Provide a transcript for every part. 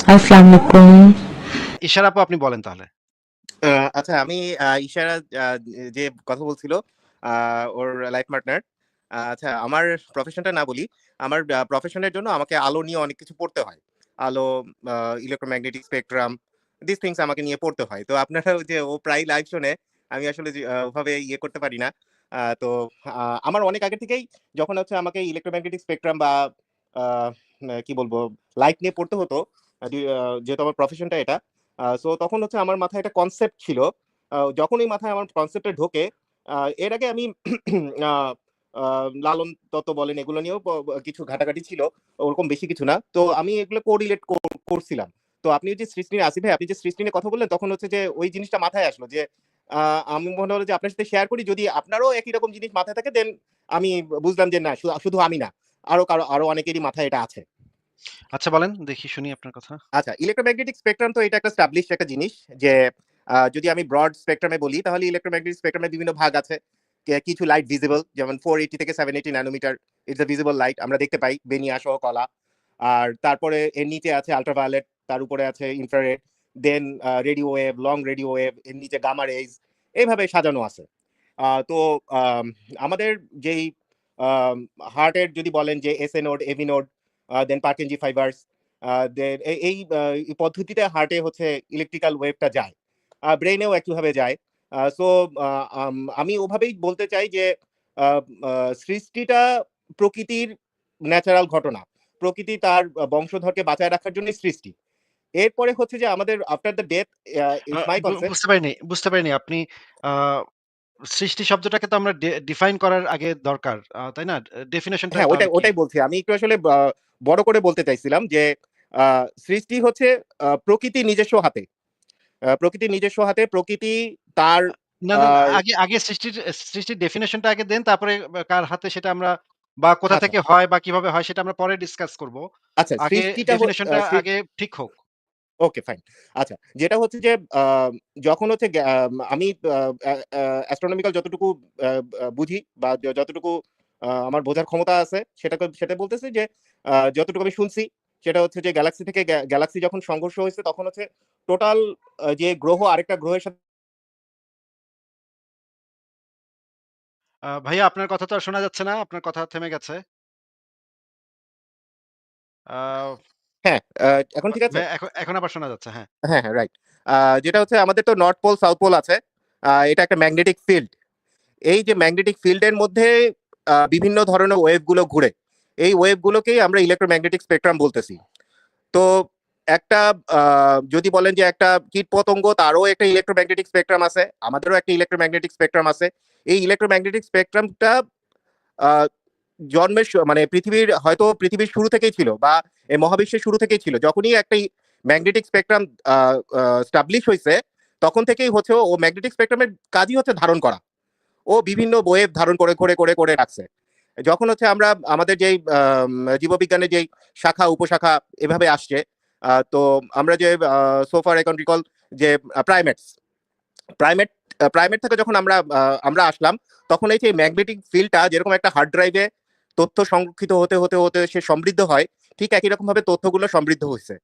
আসসালামু আলাইকুম। ইশারা আপু আপনি বলেন তাহলে। আচ্ছা আমি ইশারা যে কথা বলছিল আ ওর লাইফ পার্টনার। আচ্ছা আমার প্রফেশনটা না বলি। আমার প্রফেশনের জন্য আমাকে আলো নিয়ে অনেক কিছু পড়তে হয়। আলো, আ ইলেক্ট্রোম্যাগনেটিক স্পেকট্রাম, these things আমাকে নিয়ে পড়তে হয়। তো আপনারা ওই যে ও প্রায় লাইভ শোনে, আমি আসলে যে ওভাবে ইয়ে করতে পারি না। তো আমার অনেক আগে থেকেই যখন হচ্ছে আমাকে ইলেক্ট্রোম্যাগনেটিক স্পেকট্রাম বা আ কি বলবো লাইট নিয়ে পড়তে হতো, যেহেতু আমার প্রফেশনটা এটা। সো তখন হচ্ছে আমার মাথায় একটা কনসেপ্ট ছিল। যখনই মাথায় আমার কনসেপ্টটা ঢোকে, আ এর আগে আমি আ আ লালন তত্ত্ব বলেন এগুলো নিয়েও কিছু ঘাটাঘাটি ছিল। ওরকম বেশি কিছু না। তো আমি এগুলো কোরিলেট করছিলাম। তো আপনি যে সৃষ্টি নিয়ে আসিফ ভাই, আপনি যে সৃষ্টি নিয়ে কথা বললেন তখন হচ্ছে যে ওই জিনিসটা মাথায় আসলো যে আ আমি মনে হলো যে আপনার সাথে শেয়ার করি। যদি আপনারও একই রকম জিনিস মাথায় থাকে দেন আমি বুঝলাম যে না শুধু আমি না। আরো অনেকেরই মাথায় এটা আছে। আচ্ছা বলেন, দেখি শুনি আপনার কথা। আচ্ছা, ইলেক্ট্রোম্যাগনেটিক স্পেকট্রাম তো এটা একটা এস্টাবলিশড একটা জিনিস যে যদি আমি ব্রড স্পেকট্রাম এ বলি তাহলে ইলেক্ট্রোম্যাগনেটিক স্পেকট্রাম এর বিভিন্ন ভাগ আছে। কিছু লাইট ভিজিবল যেমন 480 থেকে 780 nanometre it's a visible light আমরা দেখতে পাই বেনিয়া সহ কলা। আর তারপরে এর নিচে আছে আল্ট্রাভায়োলেট, তার উপরে আছে infrared, then radio wave, long radio wave, এর নিচে গামা রেজ এভাবে সাজানো আছে। তো আম আমাদের যেই আম হার্টের যদি বলেন যে এসএ নোড, এভি নোড, দেন পার্কিনজি ফাইবারস, দেন এই পদ্ধতিতে হার্টে হচ্ছে ইলেকট্রিক্যাল ওয়েভটা যায়। ব্রেইনেও একইভাবে যায়। সো আ আমি ওভাবেই বলতে চাই যে আ আ সৃষ্টিটা প্রকৃতির ন্যাচারাল ঘটনা। প্রকৃতি তার বংশধরকে বাঁচায় রাখার জন্যই সৃষ্টি। এরপরে হচ্ছে যে আমাদের after the death a is my বু কনসেপ্ট। বুঝতে পারিনি, বুঝতে পারিনি। আপনি আ সৃষ্টি শব্দটাকে তো আমরা ডিফাইন করার আগে দরকার। তাই না? ডেফিনিশনটা হ্যাঁ, তাহলে কি? ওটাই বলছি। আমি একটু আসলে বড় করে বলতে চাইছিলাম যে আ সৃষ্টি হচ্ছে প্রকৃতির নিজস্ব হাতে। প্রকৃতির নিজস্ব হাতে প্রকৃতি তার আ না, আ না, না আগে সৃষ্টির ডেফিনিশনটা আগে দেন। তারপরে কার হাতে সেটা আমরা বা কোথা আচ্ছা, থেকে হয় বা কিভাবে হয় সেটা আমরা পরে ডিসকাস করব। আচ্ছা আগে সৃষ্টিটা ডেফিনিশনটা আগে ঠিক হোক। Okay fine. আচ্ছা, যেটা হচ্ছে যে যখন হচ্ছে আমি আ অ্যা অ্যা অ্যাস্ট্রোনমিক্যাল যতটুকু আ আ বুঝি বা যতটুকু আমার বোঝার ক্ষমতা আছে সেটা বলতেছি যে যতটুকু আমি শুনছি সেটা হচ্ছে যে গ্যালাক্সি থেকে গ্যালাক্সি যখন সংঘর্ষ হয়েছে তখন হচ্ছে টোটাল যে গ্রহ আরেকটা গ্রহের সাথে। ভাইয়া আপনার কথা তো আর শোনা যাচ্ছে না। আপনার কথা থেমে গেছে। আ হ্যাঁ, এখন ঠিক আছে? ভাইয়া এখন আবার শোনা যাচ্ছে। হ্যাঁ। হ্যাঁ, হ্যাঁ, রাইট। যেটা হচ্ছে আমাদের তো নর্থ পোল, সাউথ পোল আছে। এটা একটা ম্যাগনেটিক ফিল্ড। এই যে ম্যাগনেটিক ফিল্ডের মধ্যে বিভিন্ন ধরনের ওয়েভ গুলো ঘুরে। এই ওয়েভ গুলোকেই আমরা ইলেক্ট্রোম্যাগনেটিক স্পেকট্রাম বলতেছি। তো একটা আ যদি বলেন যে একটা কীটপতঙ্গ তারও একটা ইলেক্ট্রোম্যাগনেটিক স্পেকট্রাম আছে। আমাদেরও একটা ইলেক্ট্রোম্যাগনেটিক স্পেকট্রাম আছে। এই ইলেক্ট্রোম্যাগনেটিক স্পেকট্রামটা আ জন্মের মানে পৃথিবীর শুরু থেকেই ছিল বা এই মহাবিশ্বের শুরু থেকেই ছিল। যখনই একটা ম্যাগনেটিক স্পেকট্রাম আ আ এস্টাবলিশ হইছে, তখন থেকেই হচ্ছে ও ম্যাগনেটিক স্পেকট্রামের কাজই হচ্ছে ধারণ করা। ও বিভিন্ন ওয়েভ ধারণ করে রাখছে। যখন হচ্ছে আমরা আমাদের যেই জীববিজ্ঞানের যেই শাখা উপশাখা এভাবে আসছে, তো আমরা যে so far I can recall যে প্রাইমেটস, প্রাইমেট প্রাইমেট থেকে যখন আমরা আসলাম, তখন এই যে ম্যাগনেটিক ফিল্ডটা যেরকম একটা হার্ড ড্রাইভে তথ্য সংরক্ষিত হতে সে সমৃদ্ধ হয়, ঠিক একই রকমভাবে তথ্যগুলো সমৃদ্ধ হইছে।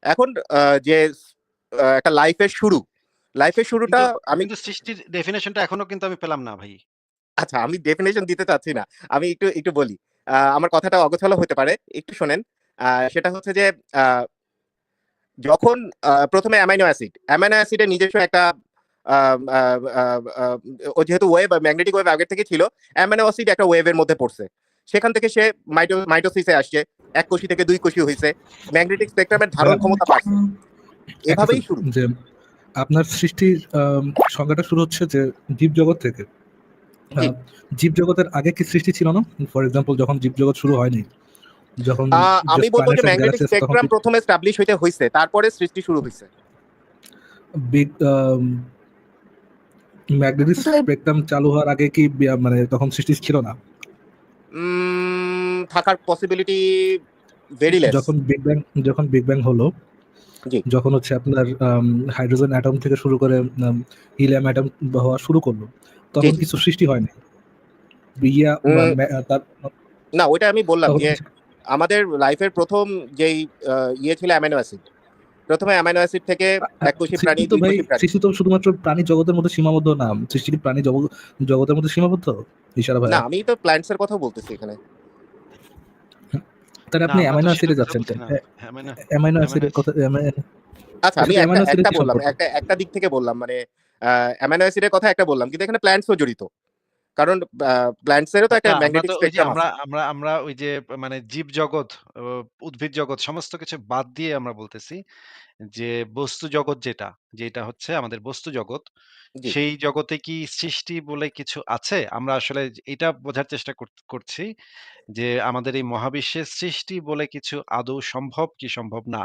এখন যে একটা লাইফের শুরুটা কিন্তু আমি কিন্তু সৃষ্টির ডেফিনিশনটা এখনো কিন্তু আমি পেলাম না ভাই। আচ্ছা, আমি ডেফিনিশন দিতে চাচ্ছি না। আমি একটু বলি। আমার কথাটা অগোছালো হতে পারে। একটু শোনেন। সেটা হচ্ছে যে আ যখন ১ম এ অ্যামাইনো অ্যাসিডের নিজস্ব একটা আ আ আ আ ও যেহেতু ম্যাগনেটিক ওয়েভ আগের থেকে ছিল, অ্যামাইনো অ্যাসিড একটা ওয়েভের মধ্যে পড়ছে। সেখান থেকে সে মাইটোসিসে আসছে। ১ কোষী থেকে ২ কোষী হইছে। ম্যাগনেটিক স্পেকট্রামের ধারণ ভাইয়া ক্ষমতা বাড়ছে। একটা এভাবেই শুরু। সেকেন্ড যে আপনার সৃষ্টির সংজ্ঞাটা শুরু হচ্ছে যে জীবজগৎ থেকে। জি। আ জীবজগতের আগে কি সৃষ্টি ছিল না? ফর এক্সাম্পল যখন জীবজগৎ শুরু হয়নি, যখন আ আমি জাস্ট বলব যে প্ল্যানেটস এন্ড ম্যাগনেটিক গ্যালাক্সি আছে তখন স্পেকট্রাম কি ১ম এস্টাবলিশ হইছে। তারপরে সৃষ্টি শুরু হইছে। বিগ ম্যাগনেটিক স্পেকট্রাম চালু হওয়ার আগে কি মানে তখন সৃষ্টি ছিল না? থাকার পসিবিলিটি ভেরি লেস। যখন বিগ ব্যাং হলো, জি। যখন হচ্ছে আপনার হাইড্রোজেন অ্যাটম থেকে শুরু করে হিলিয়াম অ্যাটম হওয়া শুরু করলো, জি, তখন জি। কিছু সৃষ্টি হয়নি। ইয়া বা উম তার না ওইটা আমি বললাম তখন যে কিছু আমাদের লাইফের ১ম যেই ইয়ে ছিল অ্যামাইনো অ্যাসিড। প্রথমে অ্যামাইনো অ্যাসিড থেকে এককোষী প্রাণী, সৃষ্টি তো ভাই, দুইকোষী প্রাণী। সৃষ্টি তো শুধুমাত্র প্রাণী জগতের মধ্যে সীমাবদ্ধ না, সৃষ্টি কি প্রাণী জগতের মধ্যে সীমাবদ্ধ ইশারা না, ভাইয়া? আমি তো প্ল্যান্টস এর কথা বলতেছি এখানে। তাহলে না আপনি আমরা তো অ্যামাইনো সেটার অ্যাসিডে কথা যাচ্ছেন বলছি কেন? না। অ্যামাইনো অ্যামাইনো অ্যামাইনো অ্যাসিডের কথা আচ্ছা, এর আমি সাথে অ্যামাইনো অ্যাসিডের একটা কি বললাম, সম্পর্ক? একটা দিক থেকে বললাম, মানে অ্যামাইনো অ্যাসিডের কথা একটা বললাম, কিন্তু এখানে প্ল্যান্টসও জড়িত। কারণ প্ল্যান্টস এরও তো একটা না আমরা ম্যাগনেটিক তো ওই যে স্পেকট্রাম আমরা আছে। আমরা আমরা ওই যে মানে জীব জগৎ, উদ্ভিদ জগৎ সমস্ত কিছু বাদ দিয়ে আমরা বলতেছি যে বস্তু জগৎ যেটা হচ্ছে আমাদের বস্তু জগৎ, জি। সেই জগতে কি সৃষ্টি বলে কিছু আছে? আমরা আসলে এটা বোঝার চেষ্টা করছি যে আমাদের এই মহাবিশ্বের সৃষ্টি বলে কিছু আদৌ সম্ভব কি সম্ভব না।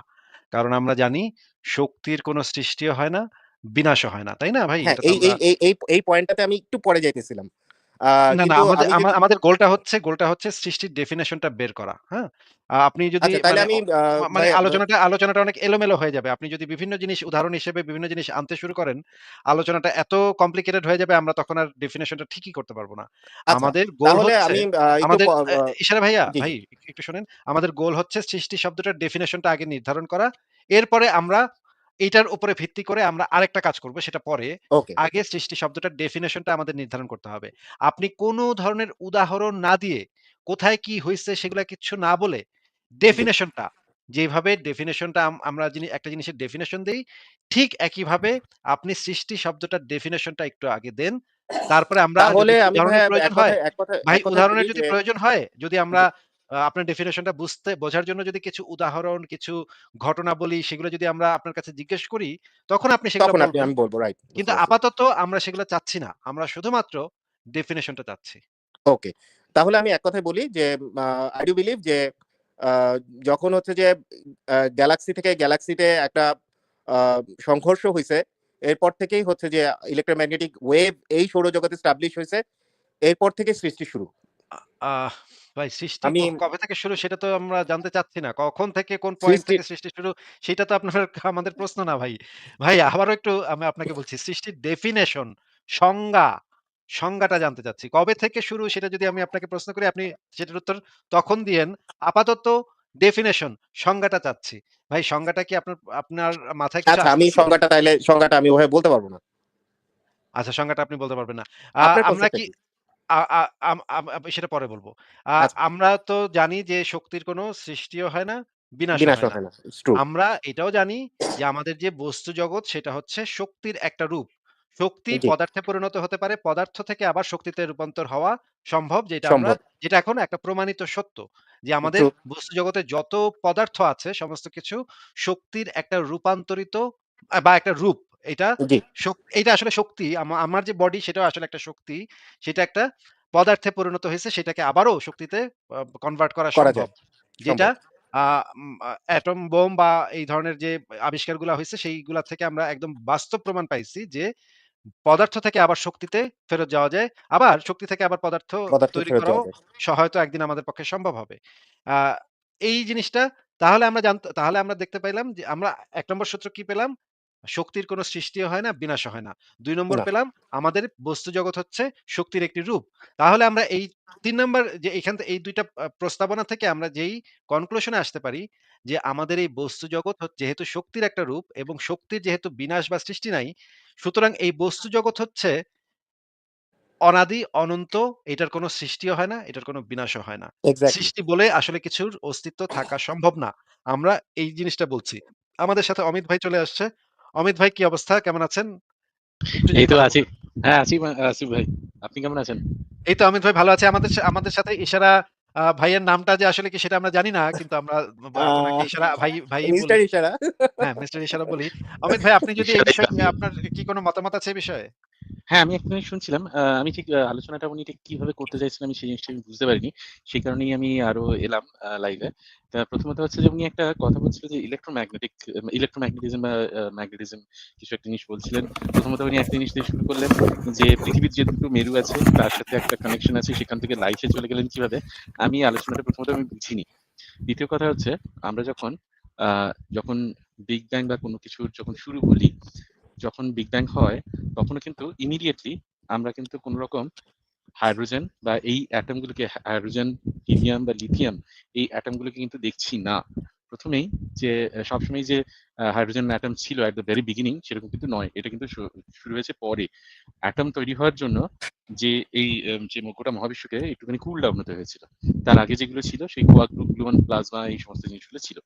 কারণ আমরা জানি শক্তির কোনো সৃষ্টিও হয় না, বিনাশও হয় না। তাই না ভাই? হ্যাঁ, এটা তো এই আমরা এই এই এই এই পয়েন্টটাতে আমি একটু পরে যাইতেছিলাম। না, কিন্তু আমাদের আমি যদি আমাদের গোলটা হচ্ছে সৃষ্টির ডেফিনিশনটা বের করা। হ্যাঁ? আপনি যদি আচ্ছা, তাইলে মানে আমি মানে ভাই আলোচনাটা অনেক এলোমেলো হয়ে যাবে। আপনি যদি বিভিন্ন জিনিস উদাহরণ হিসেবে বিভিন্ন জিনিস আনতে শুরু করেন, আলোচনাটা এত কমপ্লিকেটেড হয়ে যাবে আমরা তখন আর ডেফিনিশনটা ঠিকই করতে পারব না। আচ্ছা, আমাদের গোল তাহলে হচ্ছে আমি একটু আমাদের ইশারা ভাইয়া, জি, ভাই জি। একটু শোনেন। আমাদের গোল হচ্ছে সৃষ্টি শব্দটার ডেফিনিশনটা আগে নির্ধারণ করা। এরপরে আমরা এইটার উপরে ভিত্তি করে আমরা আরেকটা কাজ করব সেটা পরে। ওকে, আগে সৃষ্টি শব্দটার ডেফিনিশনটা আমাদের নির্ধারণ করতে হবে। আপনি কোন ধরনের উদাহরণ না দিয়ে, কোথায় কি হইছে সেগুলা কিচ্ছু না বলে, জি। ডেফিনিশনটা যেভাবে ডেফিনিশনটা আমরা একটা জিনিসের ডেফিনিশন দেই, ঠিক একইভাবে আপনি সৃষ্টি শব্দটার ডেফিনিশনটা একটু আগে দেন। তারপরে আমরা তাহলে যদি আমি উদাহরণের ভাইয়া প্রয়োজন হয়, ভাই এক কথায় বলি উদাহরণের যদি যে প্রয়োজন হয়, যদি আমরা জি, আপনার ডেফিনিশনটা বোঝার জন্য যদি কিছু উদাহরণ, কিছু ঘটনা বলি, সেগুলো যদি আমরা আপনার কাছে জিজ্ঞেস করি, তখন আপনি সেগুলো তখন বলবেন। আমি বলব, রাইট, বুঝতে কিন্তু পারছি। আপাতত আমরা সেগুলো চাচ্ছি না। আমরা শুধুমাত্র ডেফিনিশনটা চাচ্ছি। ওকে। তাহলে আমি এক কথায় বলি যে আই ডু বিলিভ যে আ যখন হচ্ছে যে গ্যালাক্সি থেকে গ্যালাক্সিতে একটা আ সংঘর্ষ হইছে, এরপর থেকেই হচ্ছে যে ইলেক্ট্রোম্যাগনেটিক ওয়েভ এই সৌরজগতে এস্টাবলিশ হইছে। এরপর থেকে সৃষ্টি শুরু। আ আহ ভাই সৃষ্টি আমি কবে থেকে শুরু সেটা তো আমরা জানতে চাচ্ছি না। কখন থেকে কোন পয়েন্ট সৃষ্টির থেকে সৃষ্টি শুরু সেটা তো আপনার আমাদের প্রশ্ন না ভাই। ভাই আবারও একটু আমি আপনাকে বলছি সৃষ্টির ডেফিনিশন, সংজ্ঞা, সংজ্ঞাটা জানতে চাচ্ছি। কবে থেকে শুরু সেটা যদি আমি আপনাকে প্রশ্ন করি আপনি সেটার উত্তর তখন দিয়েন। আপাতত ডেফিনিশন, সংজ্ঞাটা চাচ্ছি। ভাই সংজ্ঞাটা কি আপনার আপনার মাথায় কিছু আচ্ছা, আমি আসতেছে? সংজ্ঞাটা আমি ওভাবে বলতে পারব না। আচ্ছা সংজ্ঞাটা আপনি বলতে পারবেন না। আপনার আমরা কনসেপ্টটা কি কি? আ আ আম আম আম সেটা পরে বলব। আচ্ছা, আমরা তো জানি যে শক্তির কোনো সৃষ্টিও হয় না, বিনাশও হয় বিনাশও না। হয় না। It's true. আমরা এটাও জানি যে আমাদের যে বস্তু জগৎ সেটা হচ্ছে শক্তির একটা রূপ। শক্তি জি, পদার্থে পরিণত হতে পারে, পদার্থ থেকে আবার শক্তিতে রূপান্তর হওয়া সম্ভব সম্ভব। যেটা এখন একটা প্রমাণিত সত্য। যে আমাদের ট্রু। বস্তু জগতে যত পদার্থ আছে সমস্ত কিছু শক্তির একটা রূপান্তরিত বা একটা রূপ। এটা জি, এইটা আসলে শক্তি। আমার যে বডি সেটাও আসলে একটা শক্তি। সেটা একটা পদার্থে পরিণত হয়েছে সেটাকে আবারও শক্তিতে কনভার্ট করা করা সম্ভব। যায়। যেটা সম্ভব। আ অ্যাটম বোম বা এই ধরনের যে আবিষ্কারগুলা হইছে সেইগুলা থেকে আমরা একদম বাস্তব প্রমাণ পাইছি যে পদার্থ থেকে আবার শক্তিতে ফেরত যাওয়া যায়। আবার শক্তি থেকে আবার পদার্থ পদার্থে তৈরি ফেরত করাও যাওয়া যায়। হয়তো একদিন আমাদের পক্ষে সম্ভব হবে। আ এই জিনিসটা তাহলে আমরা দেখতে পাইলাম যে আমরা ১ নম্বর সূত্র কি পেলাম? শক্তির কোনো সৃষ্টিও হয় না, বিনাশও হয় না। ২ নম্বর না। পেলাম আমাদের বস্তু জগৎ হচ্ছে শক্তির একটি রূপ। তাহলে আমরা এই ৩ নাম্বার যে এই ২ টা প্রস্তাবনা থেকে আমরা যেই কনক্লুশন এ আসতে পারি যে আমাদের এই বস্তু জগৎ যেহেতু শক্তির একটা রূপ এবং শক্তির যেহেতু বিনাশ বা সৃষ্টি নাই, সুতরাং এই বস্তু জগৎ হচ্ছে অনাদি, অনন্ত, এটার কোনো সৃষ্টিও হয় না, এটার কোনো বিনাশও হয় না। এক্সাক্টলি। সৃষ্টি বলে আসলে কিছুর অস্তিত্ব থাকা সম্ভব না। আমরা এই জিনিসটা বলছি। আমাদের সাথে অমিত ভাই চলে আসছে। অমিত ভাই কি অবস্থা? কেমন আছেন? একটু এই যদি তো কথা আছি। বলেন। হ্যাঁ, আছি আসিফ ভাই। আপনি কেমন আছেন? এই তো অমিত ভাই ভালো আছে। আমাদের সাথে ইশারা ভাইয়ের নামটা যে আসলে কি সেটা আমরা জানি না। কিন্তু আমরা আ আপনাকে ইশারা ভাইই বলি। মিস্টার ইশারা। হ্যাঁ, মিস্টার ইশারা বলি। অমিত ভাই আপনি যদি এই ঈশ্বরের বিষয়ে কাছে। আপনার কি কোনো মতামত আছে এই বিষয়ে? হ্যাঁ, আমি এক্ষুনি শুনছিলাম। আমি ঠিক আলোচনাটা উনি ঠিক কিভাবে করতে চাইছিলেন আমি সেই জিনিসটা আমি বুঝতে পারিনি। সেই কারণেই আমি আরো এলাম লাইভে। তা প্রথমত হচ্ছে যে উনি একটা কথা বলছিলেন যে ইলেক্ট্রোম্যাগনেটিজম বা ম্যাগনেটিজম কিছু একটা জিনিস বলছিলেন। প্রথমত উনি একটা জিনিস দিয়ে শুরু করলেন যে পৃথিবীর যে দুটো মেরু আছে তার সাথে একটা কানেকশন আছে সেখান থেকে লাইফে চলে গেলেন কিভাবে? আমি আলোচনাটা প্রথমত আমি বুঝিনি। দ্বিতীয় কথা হচ্ছে আমরা আ যখন বিগ ব্যাং বা কোনো কিছুর যখন শুরু বলি, যখন বিগ ব্যাং হয় তখনও কিন্তু ইমিডিয়েটলি আমরা কিন্তু কোন রকম হাইড্রোজেন বা এই অ্যাটম গুলোকে হাইড্রোজেন, হিলিয়াম বা লিথিয়াম এই অ্যাটম গুলোকে কিন্তু দেখছি না। প্রথমেই যে সবসময় যে হাইড্রোজেন অ্যাটম ছিল এট দ্য ভেরি বিগিনিং সেরকম কিন্তু নয়। এটা কিন্তু শুরু হয়েছে পরে। অ্যাটম তৈরি হওয়ার জন্য যে এই যে গোটা মহাবিশ্বকে একটুখানি কুল ডাউন হতে হয়েছিল। তার আগে যেগুলো ছিল সেই কোয়ান্টাম প্লাজমা এই সমস্ত জিনিসগুলো ছিল।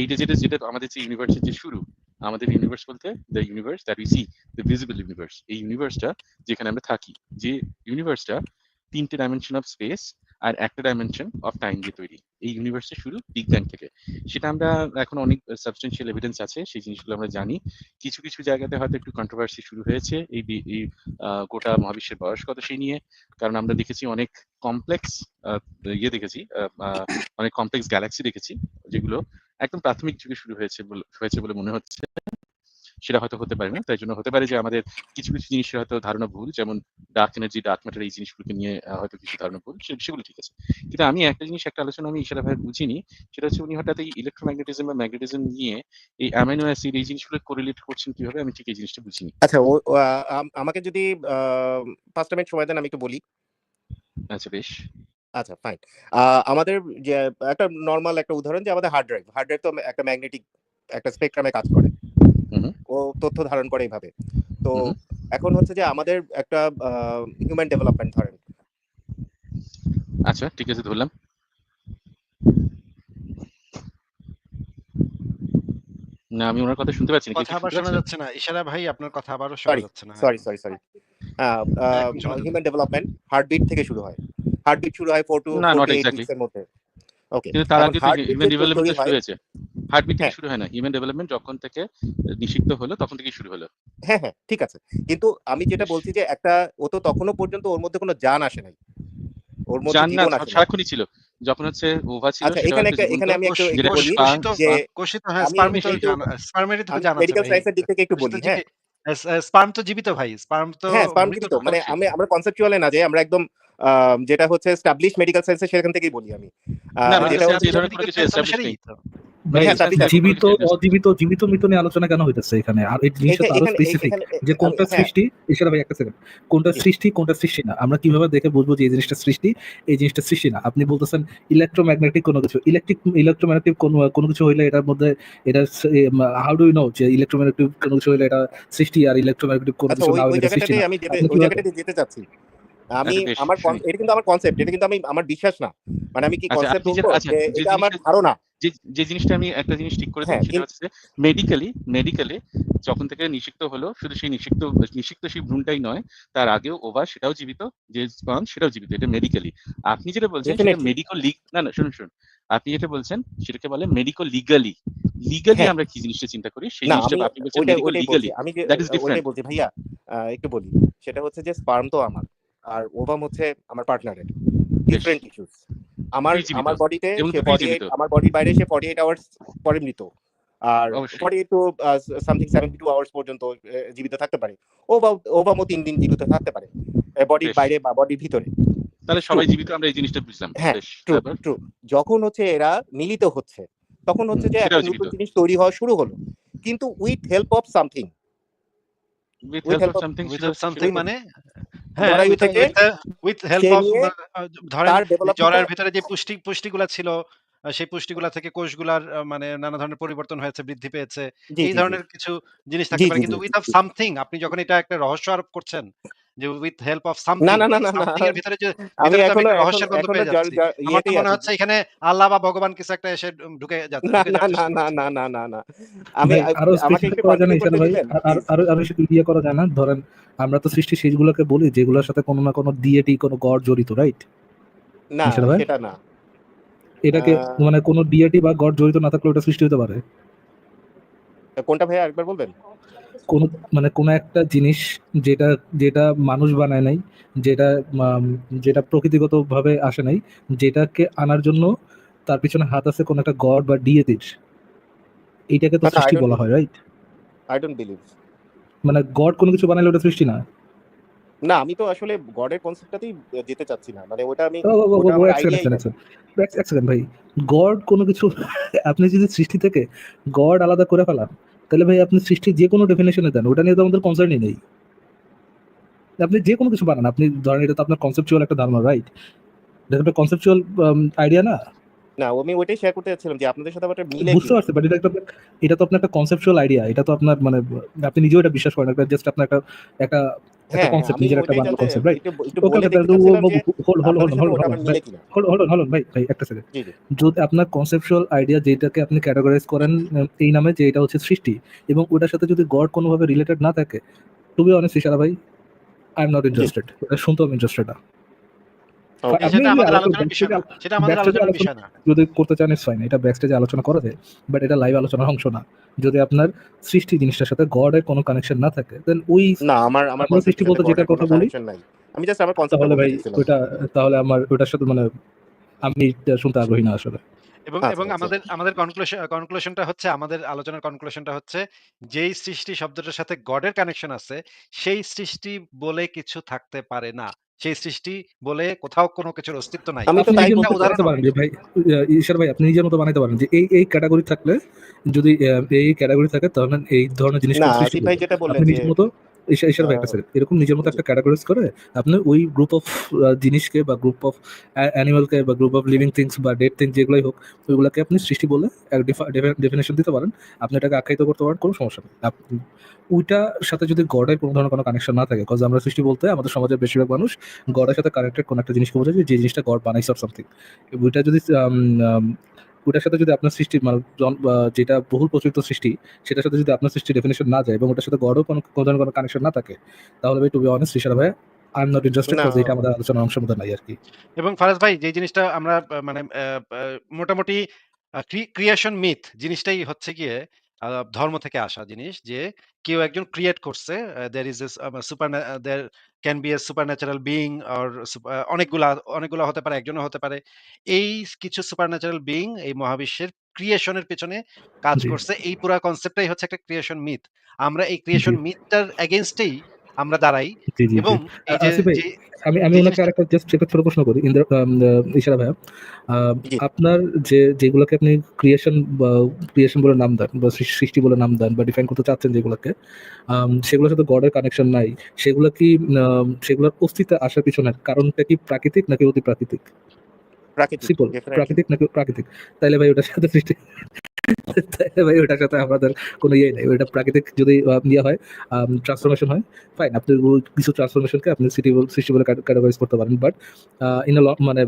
এইটা যেটা আমাদের যে ইউনিভার্সের যে শুরু, আমাদের ইউনিভার্স বলতে the universe that we see, the visible universe, এই ইউনিভার্সটা যেখানে আমরা থাকি, যে ইউনিভার্সটা 3টে ডাইমেনশন অফ স্পেস আর একটা ডাইমেনশন অফ টাইম দিয়ে তৈরি। এই ইউনিভার্সের শুরু বিগ ব্যাং থেকে। সেটা আমরা এখন অনেক সাবস্টেন্সিয়াল এভিডেন্স আছে, সেই জিনিসগুলো আমরা জানি। কিছু কিছু জায়গাতে হয়তো একটু কন্ট্রোভার্সি শুরু হয়েছে এই গোটা মহাবিশ্বের বয়স কত সেই নিয়ে, কারণ আমরা দেখেছি অনেক কমপ্লেক্স দেখেছি, অনেক কমপ্লেক্স গ্যালাক্সি দেখেছি যেগুলো একদম প্রাথমিক যুগে শুরু হয়েছে বলে মনে হচ্ছে। সেটা হয়তো হতে পারে না, তাই জন্য হতে পারে যে আমাদের কিছু কিছু জিনিসের হয়তো ধারণা ভুল, যেমন ডার্ক এনার্জি, ডার্ক ম্যাটার, এই জিনিসগুলোকে নিয়ে হয়তো কিছু ধারণা ভুল, সেগুলো ঠিক আছে। কিন্তু আমি একটা আলোচনা আমি ইশারা ভাই বুঝিনি, সেটা হচ্ছে উনি হঠাৎ এই ইলেকট্রোম্যাগনেটিজম বা ম্যাগনেটিজম নিয়ে এই অ্যামাইনো অ্যাসিড এই জিনিসগুলো কোরিলেট করছেন কিভাবে, আমি ঠিক এই জিনিসটা বুঝিনি। আচ্ছা, আমাকে যদি 5টা মিনিট সময় দেন আমি একটু বলি। আচ্ছা বেশ। আচ্ছা, ফাইন। আমাদের যে একটা নরমাল একটা উদাহরণ, যে আমাদের হার্ড ড্রাইভ তো একটা ম্যাগনেটিক একটা স্পেকট্রামে কাজ করে। ও তথ্য ধারণ করে এইভাবে। তো এখন হচ্ছে যে আমাদের একটা হিউম্যান ডেভেলপমেন্ট ধরেন। আচ্ছা ঠিক আছে, ধরলাম। না, আমি ওনার কথা শুনতে পাচ্ছি না। কথা আবার শোনা যাচ্ছে না। ইশারা ভাই আপনার কথা আবারও শোনা সরি যাচ্ছে না। Sorry sorry sorry human development heartbeat থেকে শুরু হয়। হার্টবিট শুরু হয় 4 to না, নট 48 এক্স্যাক্টলি। উইকস এর মধ্যে। ওকে, কিন্তু তার এখন আগে থেকে হার্টবিট হিউম্যান যে ডেভেলপমেন্ট তৈরি শুরু হয়, হয়েছে। হার্টবিট থেকে হ্যাঁ শুরু হয় না, হিউম্যান ডেভেলপমেন্ট যখন থেকে নিষিদ্ধ হলো তখন থেকেই শুরু হলো। হ্যাঁ হ্যাঁ, ঠিক আছে। কিন্তু আমি যেটা বলছি যে একটা ও তো তখনও পর্যন্ত ওর মধ্যে কোনো জান আসে নাই, ওর মধ্যে জান না, জীবন আসে নাই। সারাক্ষণই ছিল। যখন হচ্ছে ওভা ছিল আচ্ছা, সেটা হচ্ছে জীবন্ত, এখানে আমি একটু যেটা বলি যে কোষিত, হ্যাঁ, আমি স্পার্মই তো কিন্তু স্পার্মেরই তো আমি জান আছে মেডিকেল ভাই। সায়েন্সের দিক থেকে একটু কোষিত বলি। জীবী, হ্যাঁ স্পার্ম তো জীবিত ভাই। স্পার্ম তো হ্যাঁ, স্পার্ম মৃত জীবিত, না মানে অবশ্যই। আমরা কনসেপচুয়ালে না যে আমরা একদম যেটা হচ্ছে এস্টাবলিশ মেডিকেল সায়েন্সে সেখান থেকেই বলি আমি। না, যেটা হচ্ছে এই ধরনের কোনো কিছু এস্টাবলিশ নেই। ভাই, হ্যাঁ, established আছে। জীবিত অজীবিত জীবিত মৃত নিয়ে আলোচনা কেন হইতেছে এখানে? আর এই জিনিসটা তো আরো স্পেসিফিক, যে কোনটা হ্যাঁ সৃষ্টি। এছাড়া ভাই একটা সেকেন্ড, কোনটা সৃষ্টি কোনটা সৃষ্টি না, আমরা কিভাবে দেখে বুঝবো যে এই জিনিসটা সৃষ্টি এই জিনিসটা সৃষ্টি না? আপনি বলতেছেন ইলেকট্রোম্যাগনেটিক কোনো কিছু, ইলেকট্রোম্যাগনেটিক কোনো কিছু হইলে এটার মধ্যে এটা হাউ ডু ইউ নো যে ইলেকট্রোম্যাগনেটিক কোনো কিছু হইলে এটা সৃষ্টি আর ইলেকট্রোম্যাগনেটিক কোনো আচ্ছা, কিছু না ওই হইলে এটা সৃষ্টি জায়গাটাতে না? আমি আপনি ওই কিভাবে? জায়গাটাতে যেতে চাচ্ছি। আমি আচ্ছা বেশ, শুনি। এটা কিন্তু আমার কনসেপ্ট, এটা কিন্তু আমার বিশ্বাস না। মানে আমি কি আচ্ছা, কনসেপ্ট আপনি বলবো আচ্ছা যে যে এটা আমার জিনিসটা ধারণা। যে জিনিসটা আমি একটা জিনিস ঠিক করে দিই, হ্যাঁ, সেটা হচ্ছে মেডিকেলি যখন থেকে নিষিক্ত হলো, শুধু সেই নিষিক্ত সেই ভ্রূণটাই নয়, তার আগেও ওভা সেটাও জীবিত, যে স্পার্ম সেটাও জীবিত। এটা মেডিকেলি। আপনি যেটা বলছেন সেটা ডেফিনেটলি। মেডিকো লিগ, না শুনুন, আপনি যেটা বলছেন সেটাকে বলে মেডিকো লিগালি। হ্যাঁ, আমরা কি জিনিসটা চিন্তা করি, সেই না জিনিসটা আমি আপনি বলছেন মেডিকো ওইটাই বলছি। লিগালি। আমি যে দ্যাট ইজ ওইটাই ডিফারেন্ট। বলছি ভাইয়া, একটু বলি। সেটা হচ্ছে যে স্পার্ম তো আমার, আর ওভাম হচ্ছে আমার পার্টনারের। বেশ, ডিফারেন্ট ইস্যুস। আমার দুটোই জীবিত, আমার বডিতে এবং সে দুটোই জীবিত। আমার বডির বাইরে সে 48 আওয়ার্স পরে মৃত। আর অবশ্যই 48 টু সামথিং 72 আওয়ার্স পর্যন্ত জীবিত থাকতে পারে। ওভামও 3 দিন জীবিত থাকতে পারে, বডির বেশ। বাইরে বা বডির ভিতরে। তাহলে সবাই জীবিত, আমরা এই জিনিসটা বুঝলাম। হ্যাঁ, বেশ, ট্রু তারপর ট্রু। যখন হচ্ছে এরা মিলিত হচ্ছে, তখন হচ্ছে যে একটা সেটাও জীবিত। নতুন জিনিস তৈরি হওয়া শুরু হলো, কিন্তু with help of something. With with help help of of something, without something মানে হ্যাঁ, জরায়ু থেকে উইথ হেল্প সে অফ, নিয়ে ধরেন তার ডেভেলপমেন্টটা। জরায়ুর ভিতরে যে পুষ্টিগুলা ছিল, সেই পুষ্টিগুলা থেকে কোষগুলার মানে নানা ধরনের পরিবর্তন হয়েছে, বৃদ্ধি পেয়েছে। জি এই জি জি ধরনের কিছু জিনিস জি থাকতে পারে। জি কিন্তু জি উইথআউট জি। সামথিং, আপনি যখন এটা একটা রহস্য আরোপ করছেন যে উইথ হেল্প অফ না সামথিং, না না এই না না, সামথিং এর ভিতরে যে আমি ভিতরে তো আমি এখনো একটা রহস্যের গন্ধ এখনো পেয়ে যাচ্ছি। আমার তো ইয়েতেই মনে আছি। হচ্ছে এখানে আল্লাহ বা ভগবান কিছু একটা এসে ঢুকে না যাওয়ার না চেষ্টা না করছে। না না না না না, আমি ভাই আরো আমাকে স্পেসিফিক একটু করা যায় না কন্টিনিউ ইশান করতে ভাই? দিবেন আর প্লিজ। আরো আরো একটু ইয়ে করা যায় না? ধরেন আমরা তো সৃষ্টি সেগুলোকে বলি যেগুলোর সাথে কোনো না কোনো ডিএটি কোনো গড় জড়িত, রাইট না, ইশান ভাই? সেটা না। এটাকে মানে কোনো ডিএটি বা গড় জড়িত না থাকলে ওটা সৃষ্টি হতে পারে? কোনটা ভাইয়া আরেকবার বলবেন? কোনো মানে কোনো একটা জিনিস যেটা যেটা মানুষ বানায় নাই, যেটা যেটা প্রকৃতিগতভাবে আসে নাই, যেটাকে আনার জন্য তার পিছনে হাত আছে কোনো একটা গড বা ডিএটির, এইটাকে তো না, সৃষ্টি বলা হয়, রাইট? I don't believe. মানে গড কোনো কিছু বানাইলে ওটা সৃষ্টি না? না, আমি তো আসলে গডের কনসেপ্টটাতেই যেতে চাচ্ছি না। মানে ওটা ও, ও, ও, ওটা ও, আমার এক সেকেন্ড, আইডিয়াই নাই। এক সেকেন্ড ভাই। গড কোনো কিছু আপনি যদি সৃষ্টি থেকে গড আলাদা করে ফেলান, তাহলে ভাই আপনি সৃষ্টির যে কোনো ডেফিনেশনে দেন, ওটা নিয়ে তো আমাদের কনসার্নই নেই। আপনি যে কোনো কিছু বানান, আপনি ধরেন এটা তো আপনার কনসেপচুয়াল একটা ধারণা, রাইট? এটা একটা কনসেপচুয়াল আইডিয়া না? না, আমি ওইটাই শেয়ার করতে চাচ্ছিলাম যে আপনাদের সাথে আমার মিলে বুঝতে কিনা। পারছি, বাট এটা তো আপনার একটা কনসেপচুয়াল আইডিয়া। এটা তো আপনার মানে আপনি নিজেও এটা বিশ্বাস করেন। এটা জাস্ট আপনার একটা একটা একটা হ্যাঁ, কনসেপ্ট, আমি নিজের একটা ওইটাই বানানো জানতে কনসেপ্ট, রাইট? একটু একটু ওকে, বলে ওকে, দেখতে চাচ্ছিলাম যে আপনাদের সাথে ওটা আমার ভাই, মিলে কিনা। হোল্ড ভাই, একটা সেকেন্ড। জি, জি। যদি আপনার কনসেপচুয়াল আইডিয়া যেটাকে আপনি ক্যাটাগরাইজ করেন এই নামে যে এটা হচ্ছে সৃষ্টি, এবং ওটার সাথে যদি গড কোনোভাবে রিলেটেড না থাকে, টু বি অনেস্ট ইশারা ভাই, I am not G. Interested. এটা শুনতেও আমি ইন্টারেস্টেড না। ওকে। আপনি সেটা যদি আমাদের আলাদা আলোচনার বিষয় না। সেটা আমাদের ব্যাকস্টেজে আলোচনার আলোচনা বিষয় না। যদি করতে চান ইটস ফাইন, এটা ব্যাকস্টেজে আলোচনা করা যায়, বাট এটা লাইভ আলোচনার অংশ না। যদি আপনার সৃষ্টি জিনিসটার সাথে গডের কোনো কানেকশন না থাকে, দেন ওই না, আমার আমরা সৃষ্টি কনসেপ্টের সাথে বলতে গডের যেটার কোনো কথা বলি, কানেকশন নাই। আমি জাস্ট আমার কনসেপ্টটা তাহলে বলতে ভাই চাইছিলাম। ওইটা, তাহলে আমার ওইটার সাথে মানে আমি এটা শুনতে আগ্রহী না আসলে। এবং আচ্ছা, এবং আচ্ছা। আমাদের কনক্লুশনটা হচ্ছে, আমাদের আলোচনার কনক্লুশনটা হচ্ছে, যেই সৃষ্টি শব্দটার সাথে গডের কানেকশন আছে, সেই সৃষ্টি বলে কিছু থাকতে পারে না। সেই সৃষ্টি বলে কোথাও কোনো কিছুর অস্তিত্ব নাই। আমি তো আপনি তাই নিজের বলতে মতো একটা বানাতে উদাহরণও পারেন যে ভাই, ঈশ্বর ভাই, আপনি নিজের মতো বানাতে পারেন যে এই ক্যাটাগরি থাকলে, যদি এই ক্যাটাগরি থাকে তাহলে এই ধরনের জিনিসকে না, সৃষ্টি আসিফ ভাই করবে। যেটা বললেন আপনি যে নিজের মতো ঈশ্বর ভাই, আহ, একটা সেকেন্ড, এরকম নিজের মতো জি, একটা ক্যাটাগরাইজ করে আপনি ওই গ্রুপ অফ জিনিসকে বা গ্রুপ অফ অ্যানিমালকে বা গ্রুপ অফ লিভিং থিংস বা ডেড থিংস যেগুলোই হোক, ওইগুলোকে আপনি সৃষ্টি বলে ডেফিনেশন দিতে পারেন। আপনি এটাকে আখ্যায়িত করতে পারেন, কোনো সমস্যা নেই। ওইটার সাথে যদি গডের কোনো ধরনের কোনো কানেকশন না থাকে, কজ আমরা সৃষ্টি বলতে আমাদের সমাজের বেশিরভাগ মানুষ গডের সাথে কানেক্টেড কোনো একটা জিনিসকে বোঝায় যে জিনিসটা গড বানাইছে অর সামথিং। ওইটা যদি ওটার সাথে যদি আপনার সৃষ্টি মানে যেটা বহুল প্রচলিত সৃষ্টি, সেটার সাথে যদি আপনার সৃষ্টি ডেফিনেশন না যায় এবং ওটার সাথে গডও কোনো ধরনের কোনো কানেকশন না থাকে, তাহলে ভাই টু বি অনেস্ট ঋষার ভাই, আই এম নট ইন্টারেস্টেড, না, কজ এটা আমাদের আলোচনার অংশের মধ্যে নাই আর কি। এবং ফারাজ ভাই, যে জিনিসটা আমরা মানে মোটামুটি ক্রিয়েশন মিথ জিনিসটাই হচ্ছে গিয়ে ধর্ম থেকে আসা জিনিস, যে কেউ একজন ক্রিয়েট করছে, there is super, there can be a supernatural being, or অনেকগুলা অনেকগুলা হতে পারে, একজনও হতে পারে। এই কিছু সুপার ন্যাচারাল বিইং এই মহাবিশ্বের ক্রিয়েশনের পেছনে কাজ জি, করছে। এই পুরা কনসেপ্টটাই হচ্ছে একটা ক্রিয়েশন মিথ। আমরা এই জি, ক্রিয়েশন মিথটার এগেইনস্টেই আমরা দাঁড়াই। জি, জি, জি। এবং এই যে আসিফ ভাই, যে আমি যে ওনাকে জিনিসটা আরেকটা জাস্ট একটা ছোট প্রশ্ন করি, ইশারা ভাইয়া। জি। আপনার যেগুলোকে আপনি ক্রিয়েশন বা ক্রিয়েশন বলে নাম দেন বা সৃষ্টি বলে নাম দেন বা ডিফাইন করতে চাচ্ছেন যেগুলোকে, সেগুলোর সাথে গডের কানেকশন নাই, সেগুলো কি সেগুলোর অস্তিত্বে আসার পিছনে কারণটা কি প্রাকৃতিক নাকি অতি প্রাকৃতিক? প্রাকৃতিক, সিম্পল, ডেফিনেটলি। প্রাকৃতিক নাকি প্রাকৃতিক? তাইলে ভাই ওটার সাথে সৃষ্টি তাইলে ভাই ওটার সাথে আমাদের কোনো ইয়ে নেই। ওটা প্রাকৃতিক যদি ইয়ে হয়, ট্রান্সফরমেশন হয়, ফাইন। আপনি কিছু ট্রান্সফরমেশনকে আপনি সৃষ্টি বলে ক্যাটাগরাইজ করতে পারেন। বাট ইন আ মানে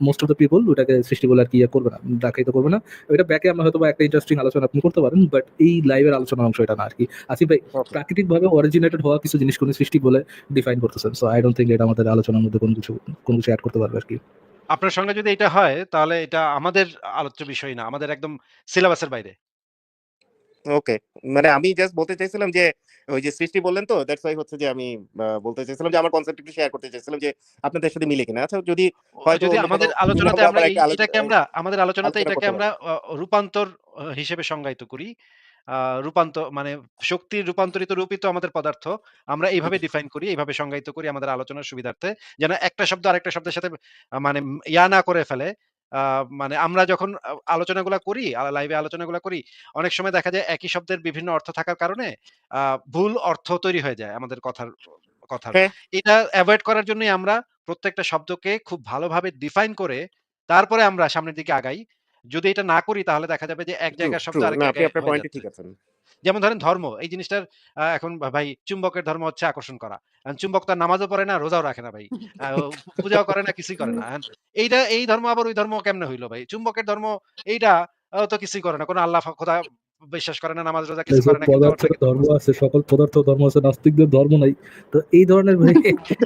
মোস্ট অফ দ্য পিপল ওটাকে সৃষ্টি বলে আর কি ইয়ে করবে না, ব্যাখ্যায়িত করবে না। ওইটা ব্যাকে আমরা হয়তো বা একটা ইন্টারেস্টিং আলোচনা আপনি করতে পারেন, বাট এই লাইভের আলোচনার অংশ এটা না আর কি। আসিফ ভাই, ওকে। প্রাকৃতিকভাবে অরিজিনেটেড হওয়া কিছু জিনিস কোনো সৃষ্টি বলে ডিফাইন করতেছেন। সো আই ডোন্ট থিংক এটা আমাদের আলোচনার মধ্যে কোনো কিছু এড করতে পারবে আর কি। আপনার সঙ্গে যদি এটা হয়, তাহলে এটা আমাদের আলোচ্য বিষয় না। আমাদের একদম সিলেবাসের বাইরে। ওকে। মানে আমি জাস্ট বলতে চাইছিলাম যে ওই যে সৃষ্টি বললেন তো দ্যাটস ওয়াই হচ্ছে যে আমি বলতে চাইছিলাম যে আমার কনসেপ্ট একটু শেয়ার করতে চাইছিলাম যে আপনাদের সাথে মিলে কিনা। আচ্ছা, যদি হয়তো যদি অন্য কোনো আমাদের দিন আলোচনাতে আমরা আমরা আবার একটা এটাকে আমাদের আলোচনাতে আলোচনা এটাকে করতে আমরা পারি। রূপান্তর হিসেবে সংজ্ঞায়িত করি। রূপান্তর মানে শক্তির রূপান্তরিত রূপই তো আমাদের পদার্থ। আমরা এইভাবে জি। ডিফাইন করি, এইভাবে সংজ্ঞায়িত করি আমাদের আলোচনার সুবিধার্থে। যেন একটা শব্দ আরেকটা শব্দের সাথে মানে ইয়া না করে ফেলে। আ মানে আমরা যখন আলোচনাগুলা করি, লাইভে আলোচনাগুলা করি, অনেক সময় দেখা যায় একই শব্দের বিভিন্ন অর্থ থাকার কারণে আ ভুল অর্থ তৈরি হয়ে যায় আমাদের কথার। হ্যাঁ, এটা এভয়েড করার জন্যই আমরা প্রত্যেকটা শব্দকে খুব ভালোভাবে ডিফাইন করে তারপরে আমরা সামনের দিকে আগাই। যদি এটা না করি, তাহলে দেখা যাবে যে এক ট্রু, জায়গার শব্দ ট্রু। আরেক না, আপনি জায়গায় আপনার হয়ে পয়েন্টে যাচ্ছে। ঠিক আছেন। যেমন ধরেন ধর্ম, এই জিনিসটার এখন ভাই চুম্বকের ধর্ম হচ্ছে আকর্ষণ করা। চুম্বক তো আর নামাজও পড়ে না, রোজাও রাখে না ভাই। আ পূজাও করে না, কিছুই করে না। এই ধর্ম আবার ওই ধর্ম কেমনে হইল ভাই? চুম্বকের ধর্ম এইটা তো কিছুই করে না। কোন আল্লাহ খোদা বিশ্বাস করে না, নামাজ রোজা কিছু যেসব করে না, কিন্তু আবার পদার্থের নাকি ধর্ম ধর্ম আছে। আছে, সকল পদার্থ ধর্ম আছে, নাস্তিকদের ধর্ম নাই। তো এই ধরনের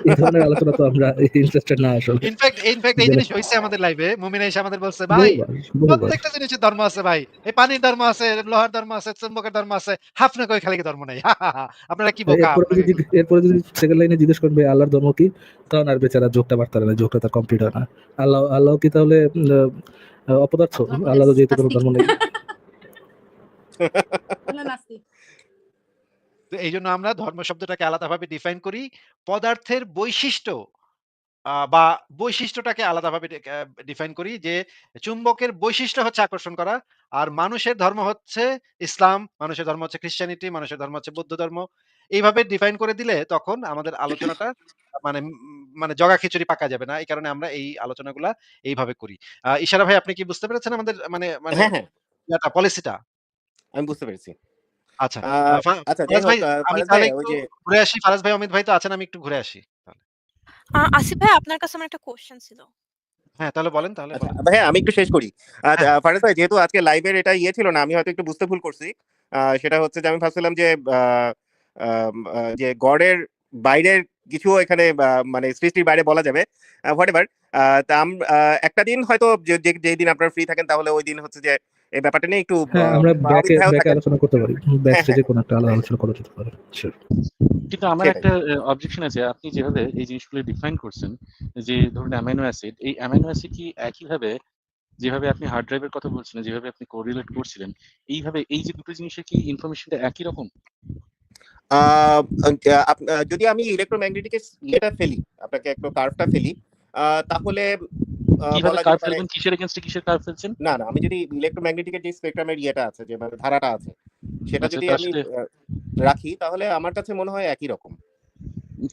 এই ধরনের আলোচনা তো আমরা ইন্টারেস্টেড না আসলে। ইনফেক্ট এই যেটা জিনিস হইছে আমাদের লাইভে। মুমিন এসে আমাদের বলছে, "ভাই, বহুবার, বহুবার। প্রত্যেকটা জিনিসের ধর্ম আছে ভাই। এই পানির ধর্ম আছে, লোহার ধর্ম আছে, চুম্বকের ধর্ম আছে। হাফনে কই খালি ধর্ম নাই। আপনারা কি বোকা? আপনাকে এরপরে যদি সেকেন্ড লাইনে জিজ্ঞেস করবে আল্লাহর ধর্ম কি, তখন আর বেচারা যোগটা পারতারে না, যোগটা তার কমপ্লিট হয় না। আল্লাহ কি তাহলে অপদার্থ? আল্লাহ তো যেহেতু কোনো ধর্ম নেই। তো এইজন্য আমরা ধর্ম শব্দটাকে আলাদাভাবে ডিফাইন করি। পদার্থের বৈশিষ্ট্য বা বৈশিষ্ট্যটাকে আলাদাভাবে ডিফাইন করি, যে চুম্বকের বৈশিষ্ট্য হচ্ছে আকর্ষণ করা। আর মানুষের ধর্ম হচ্ছে ইসলাম, মানুষের ধর্ম হচ্ছে খ্রিস্টানিটি, মানুষের ধর্ম হচ্ছে বৌদ্ধ ধর্ম। এইভাবে ডিফাইন করে দিলে তখন আমাদের আলোচনাটা মানে মানে জগা খিচুড়ি পাকা যাবে না। এই কারণে আমরা এই আলোচনাগুলা এইভাবে করি। ইশারা ভাই আপনি কি বুঝতে পেরেছেন আমাদের মানে হ্যাঁ, হ্যাঁ, পলিসিটা? আমি বুঝতে পেরেছি। আচ্ছা। আ আচ্ছা, যাই ফারাজ হোক, ভাই আমি ফারাজ ভাই তাহলে ওই একটু যে ঘুরে আসি। ফারাজ ভাই, অমিত ভাই তো আছেন, আমি একটু ঘুরে আসি তাহলে। আসিফ ভাই আপনার কাছে আমার একটা কোয়েশ্চেন ছিল। হ্যাঁ, তাহলে বলেন, তাহলে আচ্ছা, বলেন। ভাইয়া আমি একটু শেষ করি। হ্যাঁ, হ্যাঁ। ফারাজ ভাই, যেহেতু আজকে লাইভের এটা ছিল না, আমি হয়তো একটু বুঝতে ভুল করছি। সেটা হচ্ছে যে আমি ভাবছিলাম যে আ আম আ যে গডের বাইরের কিছু এখানে মানে সৃষ্টির বাইরে বলা যাবে। হোয়াটএভার। তা একটা দিন হয়তো যেদিন আপনারা ফ্রি থাকেন তাহলে ওই দিন হচ্ছে যে এই ব্যাপারটা নিয়ে একটু হ্যাঁ, আমরা অমিত ভাইও ব্যাকে থাকেন। আলোচনা করতে পারি। ব্যাক হ্যাঁ, স্টেজে হ্যাঁ, কোনো একটা আলোচনা করা যেতে পারে। Sure. কিন্তু আমার সেটাই। একটা অবজেকশন আছে। আপনি যেভাবে এই জিনিসগুলো ডিফাইন করছেন, যে ধরুন অ্যামাইনো অ্যাসিড, এই অ্যামাইনো অ্যাসিড কি একইভাবে যেভাবে আপনি হার্ড ড্রাইভের কথা বলছিলেন, যেভাবে আপনি কোরিলেট করছিলেন, এইভাবে এই যে দুটো জিনিসের কি ইনফরমেশনটা একই রকম? আ যদি আমি ইলেক্ট্রোম্যাগনেটিক ইয়েটা ফেলি, আপনাকে একটু কার্ভটা ফেলি, তাহলে কিভাবে বলা কার্ভ যেতে পারে। ফেলবেন? কিসের এগেইনস্টে কিসের কার্ভ ফেলছেন? না, না, আমি যদি ইলেক্ট্রোম্যাগনেটিকের যে স্পেকট্রামের ইয়েটা আছে, যে মানে ধারাটা আছে, সেটা আচ্ছা, যদি তার আমি সাথে রাখি, তাহলে আমার কাছে মনে হয় একই রকম।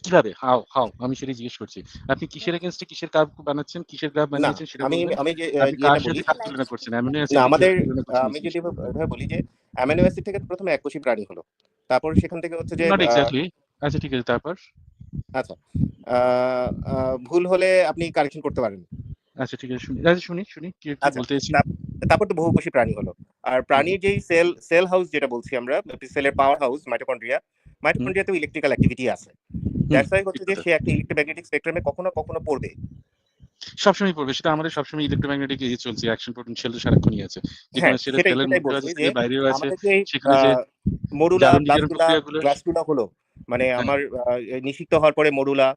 কিভাবে? হাউ? আমি সেটাই জিজ্ঞেস করছি। আপনি কিসের এগেইনস্টে কিসের কার্ভ বানাচ্ছেন, কিসের গ্রাফ না, বানিয়েছেন সেটা আমি বলবেন। আমি যে আপনি কার ইয়েটা বলি, সাথে কার তুলনা করছেন? অ্যামিনো না, অ্যাসিডকে আমাদের কিভাবে তুলনা করছেন এই আমি যদি জিনিসটা? এভাবে বলি যে অ্যামিনো অ্যাসিড থেকে তো প্রথমে এককোষী প্রাণী হলো। তারপর সেখান থেকে হচ্ছে যে নট এক্সাক্টলি। আচ্ছা, ঠিক আছে, তারপর? আচ্ছা, আ আ ভুল হলে আপনি কারেকশন করতে পারেন। আচ্ছা, ঠিক আছে, শুনি। কি আচ্ছা, বলতে চাইছেন? তারপর তো বহুকোষী প্রাণী হলো। আর হুম, প্রাণীর যেই সেল হাউস যেটা বলছি আমরা, সেলের পাওয়ার হাউস মাইটোকন্ড্রিয়া। হুম, মাইটোকন্ড্রিয়াতেও ইলেকট্রিক্যাল অ্যাক্টিভিটি আছে। হুম, দ্যাটস ওয়াই ঠিক হচ্ছে যে কথা। সে একটা ইলেক্ট্রোম্যাগনেটিক স্পেকট্রামে কখনো কখনো পড়বে। সবসময় পড়বে। সেটা আমাদের সবসময় ইলেক্ট্রোম্যাগনেটিক চলছে। অ্যাকশন পোটেনশিয়াল তো সারাক্ষণই আছে। যেকোনো হ্যাঁ, সেটা সেলের সেটাই মধ্যেও বলছি আছে, যে সেলের বাইরেও আছে। আমাদের যে সেখানে আ যে মরুলা, জারণীকরণ ব্লাস্টুলা, প্রক্রিয়াগুলো গ্রাস্টুলা হলো। মানে হ্যাঁ, আমার নিষিক্ত হওয়ার পরে মরুলা,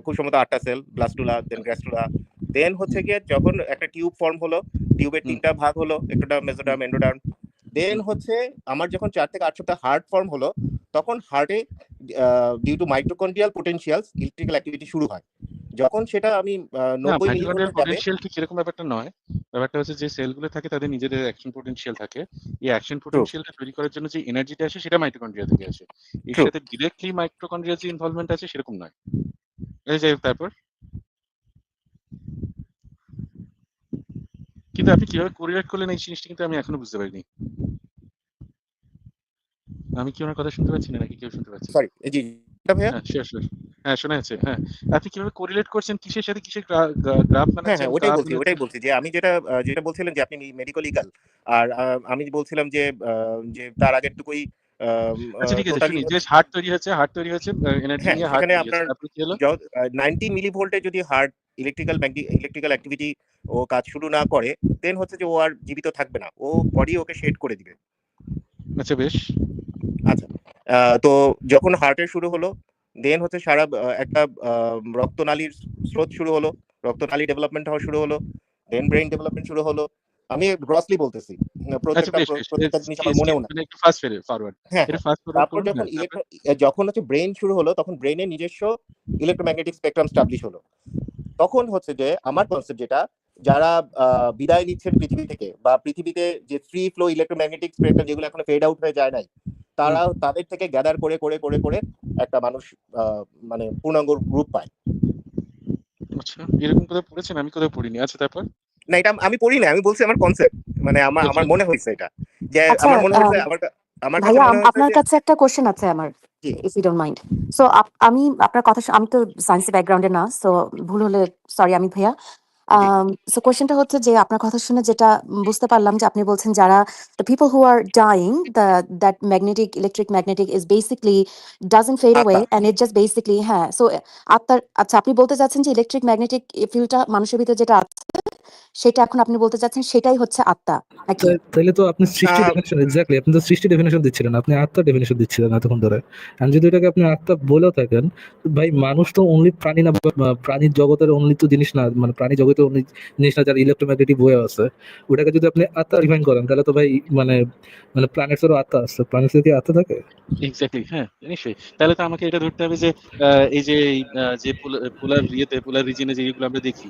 খুব সম্ভবত ৮ টা সেল, ব্লাস্টুলা, দেন গ্রাস্টুলা। দেন হচ্ছে হুম, গিয়ে যখন একটা টিউব ফর্ম হলো, টিউবের হুম, ৩ টা ভাগ হলো, এক্টোডার্ম, হুম, মেসোডার্ম, এন্ডোডার্ম। দেন হুম। হচ্ছে আমার যখন ৪ থেকে ৮ সপ্তাহ হার্ট ফর্ম হলো, তখন হার্টে due to mitochondrial potentials electrical activity শুরু হয়। যখন সেটা আমি না, ৯০ মাইটোকন্ড্রিয়াল মিলিভোল্টে যাবে। পোটেনশিয়াল ঠিক এরকম ব্যাপারটা নয়। ব্যাপারটা হচ্ছে যে সেলগুলো থাকে তাদের নিজেদের অ্যাকশন পোটেনশিয়াল থাকে। এই অ্যাকশন ট্রু, পোটেনশিয়ালটা তৈরি করার জন্য যে এনার্জিটা আসে সেটা মাইটোকন্ড্রিয়া থেকে আসে। এর ট্রু। সাথে ডিরেক্টলি মাইটোকন্ড্রিয়ার যে ইনভলভমেন্ট আছে সেরকম নয়। যাই হোক, তারপর? কিন্তু আপনি কিভাবে কোরিলেট করলেন এই জিনিসটা কিন্তু আমি এখনো বুঝতে পারিনি। আমি কি ওনার কথা শুনতে পাচ্ছি না নাকি কেউ শুনতে পাচ্ছে না? সরি, জি, এটা ভাইয়া? হ্যাঁ, শিওর। হ্যাঁ, শোনা যাচ্ছে। হ্যাঁ। আপনি কিভাবে কোরিলেট করছেন? কিসের সাথে কিসের গ্রাফ হ্যাঁ, বানাচ্ছেন? হ্যাঁ, ওটাই বলছি যে আমি যেটা বলছিলেন যে আপনি মেডিকো লিগ্যাল। আর আমি বলছিলাম যে তার আগেরটুকুই আচ্ছা, ঠিক আছে, টোটালি শুনি। যে হচ্ছে। হার্ট তৈরি হচ্ছে, এনার্জি হ্যাঁ, নিয়ে হার্ট সেখানে তৈরি আপনার হচ্ছে। তারপরে কি হলো? 90 মিলিভোল্টে যদি হার্ট ইলেকট্রিক্যাল অ্যাক্টিভিটি ও কাজ শুরু না করে, দেন হচ্ছে যে ও আর জীবিত থাকবে না। বডি ওকে শেড করে দিবে। আচ্ছা, বেশ। আচ্ছা। তো যখন হার্টের শুরু হলো, দেন হচ্ছে সারা একটা রক্তনালীর স্রোত শুরু হলো। রক্তনালী ডেভেলপমেন্ট হওয়া শুরু হলো। দেন ব্রেইন ডেভেলপমেন্ট শুরু হলো। আমি গ্রসলি বলতেছি। আচ্ছা, বেশ। প্রত্যেকটা জিনিস আমার মনেও না। মানে একটু ফাস্ট ফরওয়ার্ড। হ্যাঁ, একটু হ্যাঁ। ফাস্ট ফরওয়ার্ড তারপর করুন। যখন হ্যাঁ, তারপর? যখন হচ্ছে ব্রেইন শুরু হলো, তখন ব্রেইনের নিজস্ব ইলেক্ট্রোম্যাগনেটিক স্পেকট্রাম স্টাবলিশ হলো। তখন হচ্ছে যে আমার কনসেপ্ট যেটা, যারা বিদায় নিচ্ছেন পৃথিবী থেকে, বা পৃথিবীতে যে ফ্রি ফ্লো ইলেক্ট্রোম্যাগনেটিক স্পেকট্রাম যেগুলো এখনো ফেড আউট হয়ে যায় নাই, হুম, তাদের থেকে গ্যাদার করে একটা মানুষ মানে পূর্ণাঙ্গ রূপ পায়। আচ্ছা। এরকম কোথাও পড়েছেন? আমি কোথাও পড়িনি। আচ্ছা, তারপর? না, এটা আমি পড়ি না, আমি বলছি আমার কনসেপ্ট। মানে আচ্ছা, আমার মনে হয়েছে এটা, যে আচ্ছা, আমার মনে হয়েছে আমার কাছে ভাইয়া মনে হয়েছে আপনার যে কাছে একটা কোশ্চেন আছে আমার, জি, if you don't mind. So আমি আপনার কথা আমি তো সায়েন্সের ব্যাকগ্রাউন্ডে না, সো ভুল হলে সরি আমি ভাইয়া। জি, সো কোশ্চেনটা হচ্ছে যে আপনার কথা শুনে যেটা বুঝতে পারলাম যে আপনি বলছেন যারা the people who are dying, that electric magnetic is basically doesn't fade away আত্মা। অ্যান্ড ইট জাস্ট বেসিকলি, হ্যাঁ। সো আত্মার, আচ্ছা আপনি বলতে চাচ্ছেন যে ইলেকট্রিক ম্যাগনেটিক ফিল্ডটা মানুষের ভিতরে যেটা আছে সেটা এখন আপনি বলতে চাচ্ছেন সেটাই হচ্ছে আত্মা নাকি? তাইলে তো আপনি সৃষ্টি আহ, ডেফিনেশন, এক্স্যাক্টলি আপনি তো সৃষ্টি ডেফিনেশন দিচ্ছিলেন, আপনি আত্মার ডেফিনেশন দিচ্ছিলেন এতক্ষণ ধরে। আর যদি এটাকে আপনি আত্মা বলেও থাকেন, ভাই মানুষ তো অনলি প্রাণী না, প্রাণীর জগতের অনলি তো জিনিস না, মানে প্রাণী জগৎ ওই তো জিনিসটা যার ইলেকট্রোম্যাগনেটিক ওয়েভ আছে ওটাকে যদি আপনি আত্মা ডিফাইন করেন তাহলে তো ভাই মানে মানে প্ল্যানেটসেরও আত্মা আছে, প্ল্যানেটসের কি আত্মা থাকে? এক্স্যাক্টলি, হ্যাঁ, নিশ্চয়ই। তাহলে তো আমাকে এটা ধরতে হবে যে এই যে যে পোলার রিজিয়নে যেগুলো আমরা দেখি,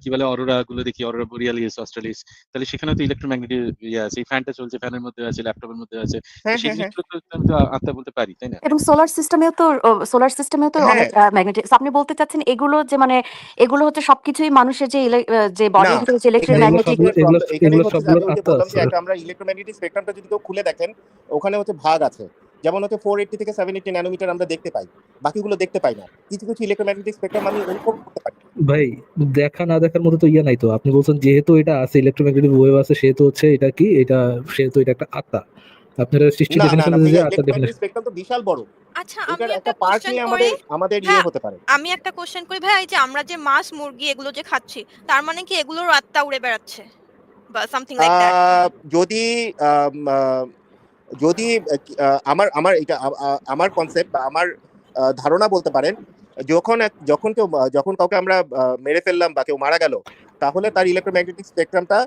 কি বলে অরোরা গুলো দেখি, অরোরা বোরিয়ালিস, অস্ট্রালিস, তাহলে সেখানে তো ইলেকট্রোম্যাগনেটিক ইয়ে আছে, এই ফ্যানটা চলছে, ফ্যানের মধ্যে আছে, ল্যাপটপের মধ্যে আছে। তো হ্যাঁ সেই হ্যাঁ হ্যাঁ জিনিসগুলো তো আমি তো আত্মা বলতে পারি, তাই না? এবং সোলার সিস্টেমেও তো হ্যাঁ অনেক ম্যাগনেটিক। আপনি বলতে চাচ্ছেন এগুলো যে মানে এগুলো হচ্ছে সবকিছুই মানুষের যে যে না, বডির ভিতরে যে ইলেকট্রিক এখানেই এগুলো হচ্ছে ম্যাগনেটিক। যে এগুলো এখানেই এগুলো হচ্ছে যে সবগুলোর আমি ওই যে আত্মা বললাম যে আছে। একটা আমরা ইলেকট্রোম্যাগনেটিক স্পেকট্রামটা যদি কেউ খুলে দেখেন, ওখানে হচ্ছে ভাগ আছে। যেমন হচ্ছে 480 থেকে 780 ন্যানোমিটার আমরা দেখতে পাই, বাকিগুলো দেখতে পাই না। কিছু কিছু ইলেকট্রোম্যাগনেটিক স্পেকট্রাম আমি অনুভব করতে পারি। ভাই দেখা না দেখার মতো তো ইয়ে নাই তো। আপনি বলছেন যেহেতু এটা আছে ইলেকট্রোম্যাগনেটিক ওয়েভ আছে সেহেতু হচ্ছে এটা কি এটা সেহেতু এটা একটা আত্মা। আপনারা সৃষ্টি না না ডেফিনেশন না দিতে যে ভাইয়া, আত্মা ইলেকট্রোম্যাগনেটিক ডেফিনেশন। স্পেকট্রাম তো বিশাল বড়। আচ্ছা, আমি ওইটার একটা একটা পার্ট কোশ্চেন নিয়ে করি। আমাদের ভাইয়া, হতে পারে। আমি একটা কোশ্চেন করি ভাইয়া, এই যে আমরা যে মাছ মুরগি এগুলো যে খাচ্ছি, তার মানে কি এগুলোর আত্মা উড়ে বেড়াচ্ছে বা সামথিং লাইক দ্যাট? যদি আম, যদি আমার আমার এটা আমার কনসেপ্ট বা আমার ধারণা বলতে পারেন, যখন কাউকে আমরা মেরে ফেললাম বা কেউ মারা গেল, তাহলে তার ইলেকট্রোম্যাগনেটিক স্পেকট্রামটা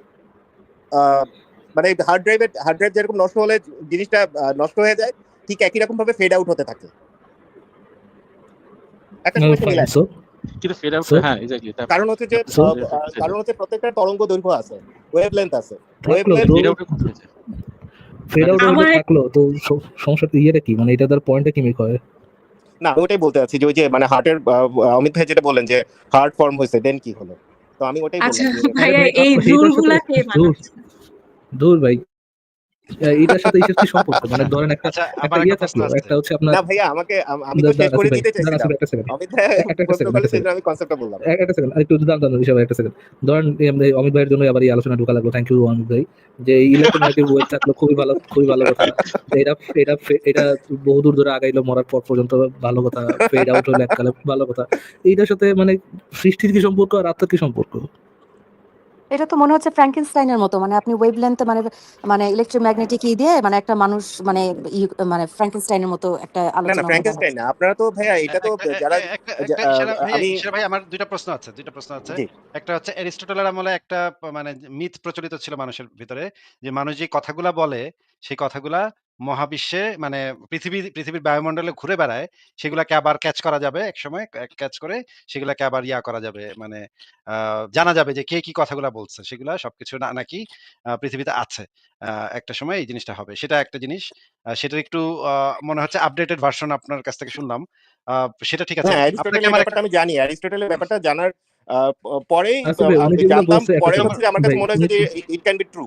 মানে হার্ড ড্রাইভ যেরকম নষ্ট হলে জিনিসটা নষ্ট হয়ে যায়, ঠিক একই রকম ভাবে ফেড আউট হতে থাকে, একটা সময় সে ফাইন। মিলায়। সো কিন্তু ফেড আউট, সো হ্যাঁ, এক্স্যাক্টলি। কারণ হচ্ছে যে সো প্রত্যেকটা তরঙ্গ দৈর্ঘ্য আছে, ওয়েভ লেন্থ আছে। ওয়েভ থাকলো লেন্থ তো ফেড আউট করতে হয়েছে। ফেড আউট হইলে আমার থাকলো তো সমস্যা ইয়েটা কি মানে এটা তার পয়েন্টটা কি মেক হয়? না, ওটাই বলতে চাচ্ছি যে ওই যে মানে হার্টের অমিত ভাই যেটা বললেন যে হার্ট ফর্ম হয়েছে, দেন কি হলো? তো আমি ওটাই আচ্ছা বললাম যে আরে ভাইয়া, ভাই এই রুল এইটার সাথে গুলা কে দূর বানাচ্ছে? দূর ভাই এটার সাথে এটার কি সম্পর্ক? মানে ধরেন একটা আচ্ছা, একটা আমার ইয়ে একটা প্রশ্ন থাকলো, আছে। একটা হচ্ছে আপনার না ভাইয়া, আমি তো শেষ আসিফ করে ভাই দিতে আসিফ চাইছিলাম। ভাই একটা সেকেন্ড অমিত ভাই একটা প্রশ্ন সেকেন্ড করলে একটা সেকেন্ড সেজন্য আমি কনসেপ্টটা বললাম। একটা সেকেন্ড একটু দাঁড়ান হিসাবে একটা সেকেন্ড। ধরেন এই অমিত ভাইয়ের জন্য আবার এই আলোচনা ঢোকা লাগলো। থ্যাংক ইউ অমিত ভাই। যে ইলেকট্রোম্যাগনেটিক ওয়েভ থাকলো খুবই ভালো কথা। এটা এটা এটা বহুদূর ধরে আগাইলো মরার পর পর্যন্ত ভালো কথা। ফেড আউট হলো এককালে ভালো কথা। এইটার সাথে মানে সৃষ্টির কি সম্পর্ক আর আত্মার কি সম্পর্ক? এটা তো মনে হচ্ছে ফ্র্যাঙ্কেনস্টাইনের মতো, মানে আপনি ওয়েভলেন্থ মানে মানে ইলেকট্রোম্যাগনেটিক দিয়ে মানে একটা মানুষ মানে মানে ফ্র্যাঙ্কেনস্টাইনের মতো একটা না না, আলোচনা মনে হয় ফ্র্যাঙ্কেনস্টাইন হচ্ছে। না, আপনারা তো ভাইয়া এটা তো যারা একটা আমি ইশারা ভাই, আমার দুইটা প্রশ্ন আছে। জি একটা হচ্ছে অ্যারিস্টটলের আমলে একটা মানে মিথ প্রচলিত ছিল মানুষের ভিতরে, যে মানুষ যে কথাগুলা বলে সেই কথাগুলা মহাবিশ্বে মানে পৃথিবীর বায়ুমণ্ডলে ঘুরে বেড়ায়, সেগুলাকে আবার ক্যাচ করা যাবে একসময়, ক্যাচ করে সেগুলাকে আবার করা যাবে, মানে জানা যাবে যে কে কি কথাগুলা বলছে, সেগুলা সবকিছু নাকি পৃথিবীতে আছে। একটা সময় এই জিনিসটা হবে, সেটা একটা জিনিস। সেটার একটু মনে হচ্ছে আপডেটেড ভার্সন আপনার কাছ থেকে শুনলাম। সেটা ঠিক আছে। হ্যাঁ, আপনাকে অ্যারিস্টটলের আমার একটা ব্যাপারটা আমি জানি। অ্যারিস্টটলের ব্যাপারটা জানার পরেই আসিফ ভাই উনি যেগুলো জানতাম। বলছে একটা পরে সেকেন্ড হচ্ছে যে আমার কাছে ভাই মনে হয়েছে যে ইট ক্যান বি ট্রু।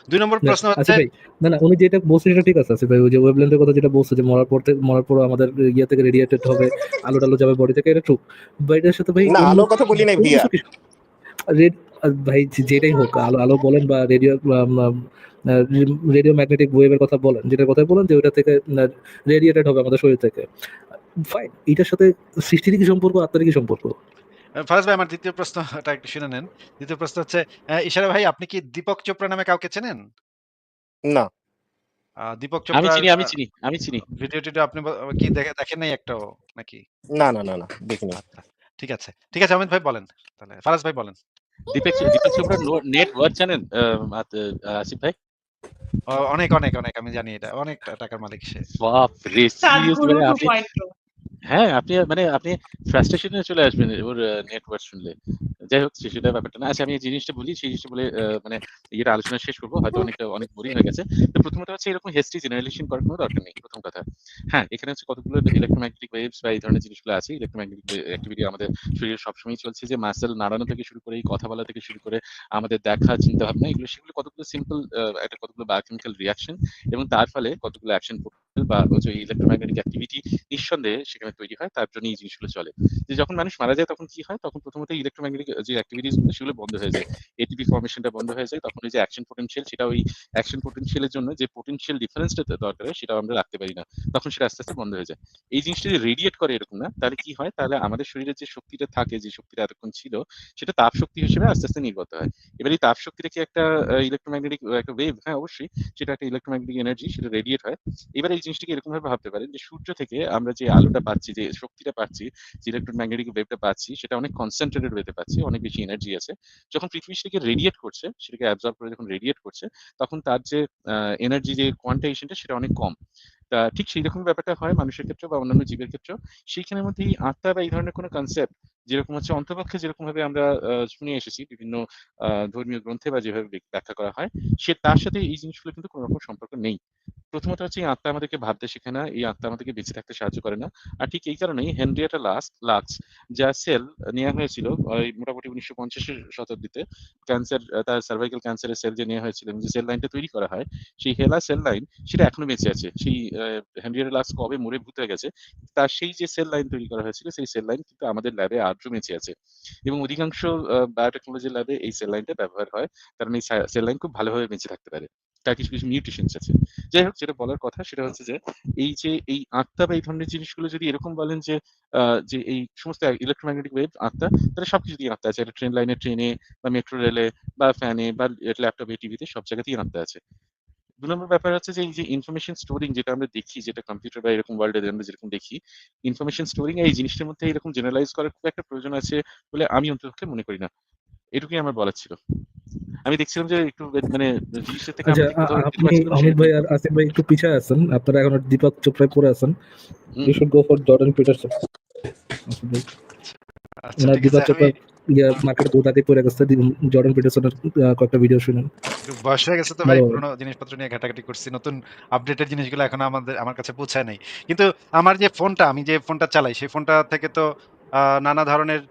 ২ নম্বর প্রশ্ন হচ্ছে, আসিফ ভাই না উনি যেটা বলছে সেটা ঠিক আছে আসিফ ভাই। ওই যে ওয়েভলেন্থের কথা যেটা বলছে যে মরার পর আমাদের ইয়ে থেকে রেডিয়েটেড হবে, আলো টালো যাবে বডি থেকে, এটা ট্রু। বাট এটার সাথে ভাই না, অন্য আলোর কথা বলি নাই অন্য ভাইয়া। কিছু রেড ভাই যেটাই হোক আলো আলো বলেন বা রেডিও ম্যাগনেটিক ওয়েভের কথা বলেন, যেটার কথা বলেন যে ওইটা থেকে রেডিয়েটেড হবে আমাদের শরীর থেকে, ফাইন। এটার সাথে সৃষ্টির কি সম্পর্ক আত্মার কি সম্পর্ক? ফারাজ ভাই, আমার দ্বিতীয় প্রশ্নটা একটু শুনে নেন। দ্বিতীয় প্রশ্ন হচ্ছে, ইশারা ভাই, আপনি কি দীপক চোপড়া নামে কাউকে চেনেন? না দীপক আমি চোপড়ার চিনি, আমি চিনি, আমি চিনি। ভিডিও-টিডিও আপনি কি দেখেন নাই একটাও নাকি? না না না না, দেখিনি। আচ্ছা, ঠিক আছে। ঠিক আছে, অমিত ভাই বলেন। তাহলে ফারাজ ভাই বলেন। দীপক চোপড়ার নেট ওয়ার্থ জানেন আসিফ ভাই? অনেক আমি জানি এটা। অনেক টাকার মালিক সে। বাপরে! সিরিয়াসলি সাদগুরু মানে আপনি 2.0। হ্যাঁ, আপনি ফ্রাস্ট্রেশন এ চলে আসবেন ওর নেট ওয়ার্থ শুনলে। যাই হোক, সেটা ব্যাপারটা না। আচ্ছা, আমি এই জিনিসটা বলি, সেই জিনিসটা বলে মানে ইয়েটা আলোচনা শেষ করব। হয়তো অনেক বোরিং হয়ে গেছে। তো প্রথমত হচ্ছে এরকম হেস্টি জেনারেলাইজেশন করার কোনো দরকার নেই। প্রথম কথা। হ্যাঁ, এখানে হচ্ছে কতগুলো ইলেক্ট্রোম্যাগনেটিক ওয়েভস বা এই ধরনের জিনিসগুলো আছে। ইলেক্ট্রোম্যাগনেটিক অ্যাক্টিভিটি আমাদের শরীরে সবসময়ই চলছে, যে মাসল নাড়ানো থেকে শুরু করে, এই কথা বলা থেকে শুরু করে, আমাদের দেখা, চিন্তাভাবনা, সেগুলো কতগুলো সিম্পল কতগুলো বায়োকেমিক্যাল রিঅ্যাকশন, এবং তার ফলে কতগুলো অ্যাকশন বা হচ্ছে ইলেক্ট্রোম্যাগনেটিক অ্যাক্টিভিটি নিঃসন্দেহে সেখানে তৈরি হয়। তার জন্য এই জিনিসগুলো চলে। যে যখন মানুষ মারা যায় তখন কি হয়? তখন প্রথমত ইলেক্ট্রোম্যাগনেটিক যে অ্যাক্টিভিটিস গুলো সেগুলো বন্ধ হয়ে যায়। এটিপি ফর্মেশনটা বন্ধ হয়ে যায়। তখন ওই যে অ্যাকশন পোটেনশিয়াল, সেটা ওই অ্যাকশন পোটেনশিয়ালের জন্য যে পোটেনশিয়াল ডিফারেন্সটা দরকার হয় সেটাও আমরা রাখতে পারি না। তখন সেটা আস্তে আস্তে বন্ধ হয়ে যায়। এই জিনিসটা যে রেডিয়েট করে এরকম না, তাহলে কি হয়? তাহলে আমাদের শরীরে যে শক্তিটা থাকে, যে শক্তিটা এতক্ষণ ছিল, সেটা তাপ শক্তি হিসেবে আস্তে আস্তে নির্গত হয়। এবার এই তাপ শক্তিটা কি একটা ইলেক্ট্রোম্যাগনেটিক একটা ওয়েভ? হ্যাঁ, অবশ্যই সেটা একটা ইলেক্ট্রোম্যাগনেটিক এনার্জি, সেটা রেডিয়েট হয়। এবার এই জিনিসটাকে এরকম ভাবে ভাবতে পারেন যে সূর্য থেকে আমরা যে আলোটা পাচ্ছি, যে শক্তিটা পাচ্ছি, যে ইলেকট্রোম্যাগনেটিক ওয়েভটা পাচ্ছি, সেটা অনেক কনসেন্ট্রেটেড ওয়েতে পাচ্ছি, অনেক বেশি এনার্জি আছে। যখন পৃথিবী সেটাকে রেডিয়েট করছে, সেটাকে অ্যাবজর্ব করে যখন রেডিয়েট করছে, তখন তার যে এনার্জি যে কোয়ান্টাইজেশনটা সেটা অনেক কম। ঠিক সেইরকম ব্যাপারটা হয় মানুষের ক্ষেত্রেও বা অন্যান্য জীবের ক্ষেত্রেও। সেইখানের মধ্যে এই আত্মা বা এই ধরনের কোনো কনসেপ্ট যেরকম হচ্ছে অন্তপক্ষে যেরকমভাবে আমরা শুনে এসেছি বিভিন্ন ধর্মীয় গ্রন্থে বা যেভাবে ব্যাখ্যা করা হয়, তার সাথে এই জিনিসগুলো কিন্তু কোনো রকম সম্পর্ক নেই। প্রথমত হচ্ছে এই আত্মা আমাদেরকে ভাবতে শেখায় না, এই আত্মা আমাদেরকে বেঁচে থাকতে সাহায্য করে না। আর ঠিক এই কারণেই হেনরিয়েটা লাক্স যা সেল নেওয়া হয়েছিল ওই মোটামুটি 1950-এর শতাব্দীতে, তার সার্ভাইকাল ক্যান্সারের সেল যে নেওয়া হয়েছিল এবং যে সেল লাইনটা তৈরি করা হয়, সেই হেলা সেল লাইন সেটা এখনো বেঁচে আছে। সেই হেনরিয়েটা লাক্স কবে মরে ভূত হয়ে গেছে, তার সেই যে সেল লাইন তৈরি করা হয়েছিল সেই সেল লাইন কিন্তু আমাদের ল্যাবে আজও বেঁচে আছে এবং অধিকাংশ বায়োটেকনোলজি ল্যাবে এই সেল লাইনটা ব্যবহার হয়, কারণ এই সেল লাইন খুব ভালোভাবে বেঁচে থাকতে পারে। তার কিছু কিছু মিউটেশনস আছে। যাই হোক, যেটা বলার কথা সেটা হচ্ছে যে এই আত্মা বা এই ধরনের জিনিসগুলো যদি এরকম বলেন যে এই সমস্ত ইলেকট্রোম্যাগনেটিক ওয়েভ আত্মা, তাহলে সবকিছু দিয়ে আত্মা আছে। এটা ট্রেন লাইনে, ট্রেনে বা মেট্রো রেলে বা ফ্যানে বা ল্যাপটপে, টিভিতে সব জায়গাতেই আত্মা আছে। ২ নম্বর ব্যাপার হচ্ছে যে এই যে ইনফরমেশন স্টোরিং যেটা আমরা দেখি, যেটা কম্পিউটার বা এরকম ওয়ার্ল্ডে আমরা যেরকম দেখি, ইনফরমেশন স্টোরিং এই জিনিসটার মধ্যে এরকম জেনারেলাইজ করার খুব একটা প্রয়োজন আছে বলে আমি অন্ততপক্ষে মনে করি না। এটুকুই আমার বলার ছিল। আমি দেখছিলাম যে একটু মানে জিনিসটা থেকে আচ্ছা, আমরা ঠিক কোথাও যেতে আপনি পারছিলাম না, অমিত সেটা ভাই নিয়ে আর বলবো। আসিফ ভাই একটু পিছায় আছেন, আপনারা এখন দীপক চোপড়ায় পড়ে আছেন। Hmm, you hmm. Should go for Jordan Peterson. Asif ভাই, আচ্ছা ওনার ঠিক আছে। দীপক আমি চোপড়া মার্কেটে দুটাতেই পড়ে গেছে। জর্ডান পিটারসনের কয়েকটা ভিডিও শুনেন, একটু বয়স হয়ে গেছে তো ভাই, ভালো হবে। পুরোনো জিনিসপত্র নিয়ে ঘাটাঘাটি করছি, নতুন আপডেটেড জিনিসগুলো এখন আমার কাছে পৌঁছায় নাই। কিন্তু আমি যে ফোনটা চালাই সেই ফোনটা থেকে তো নানা ধরনের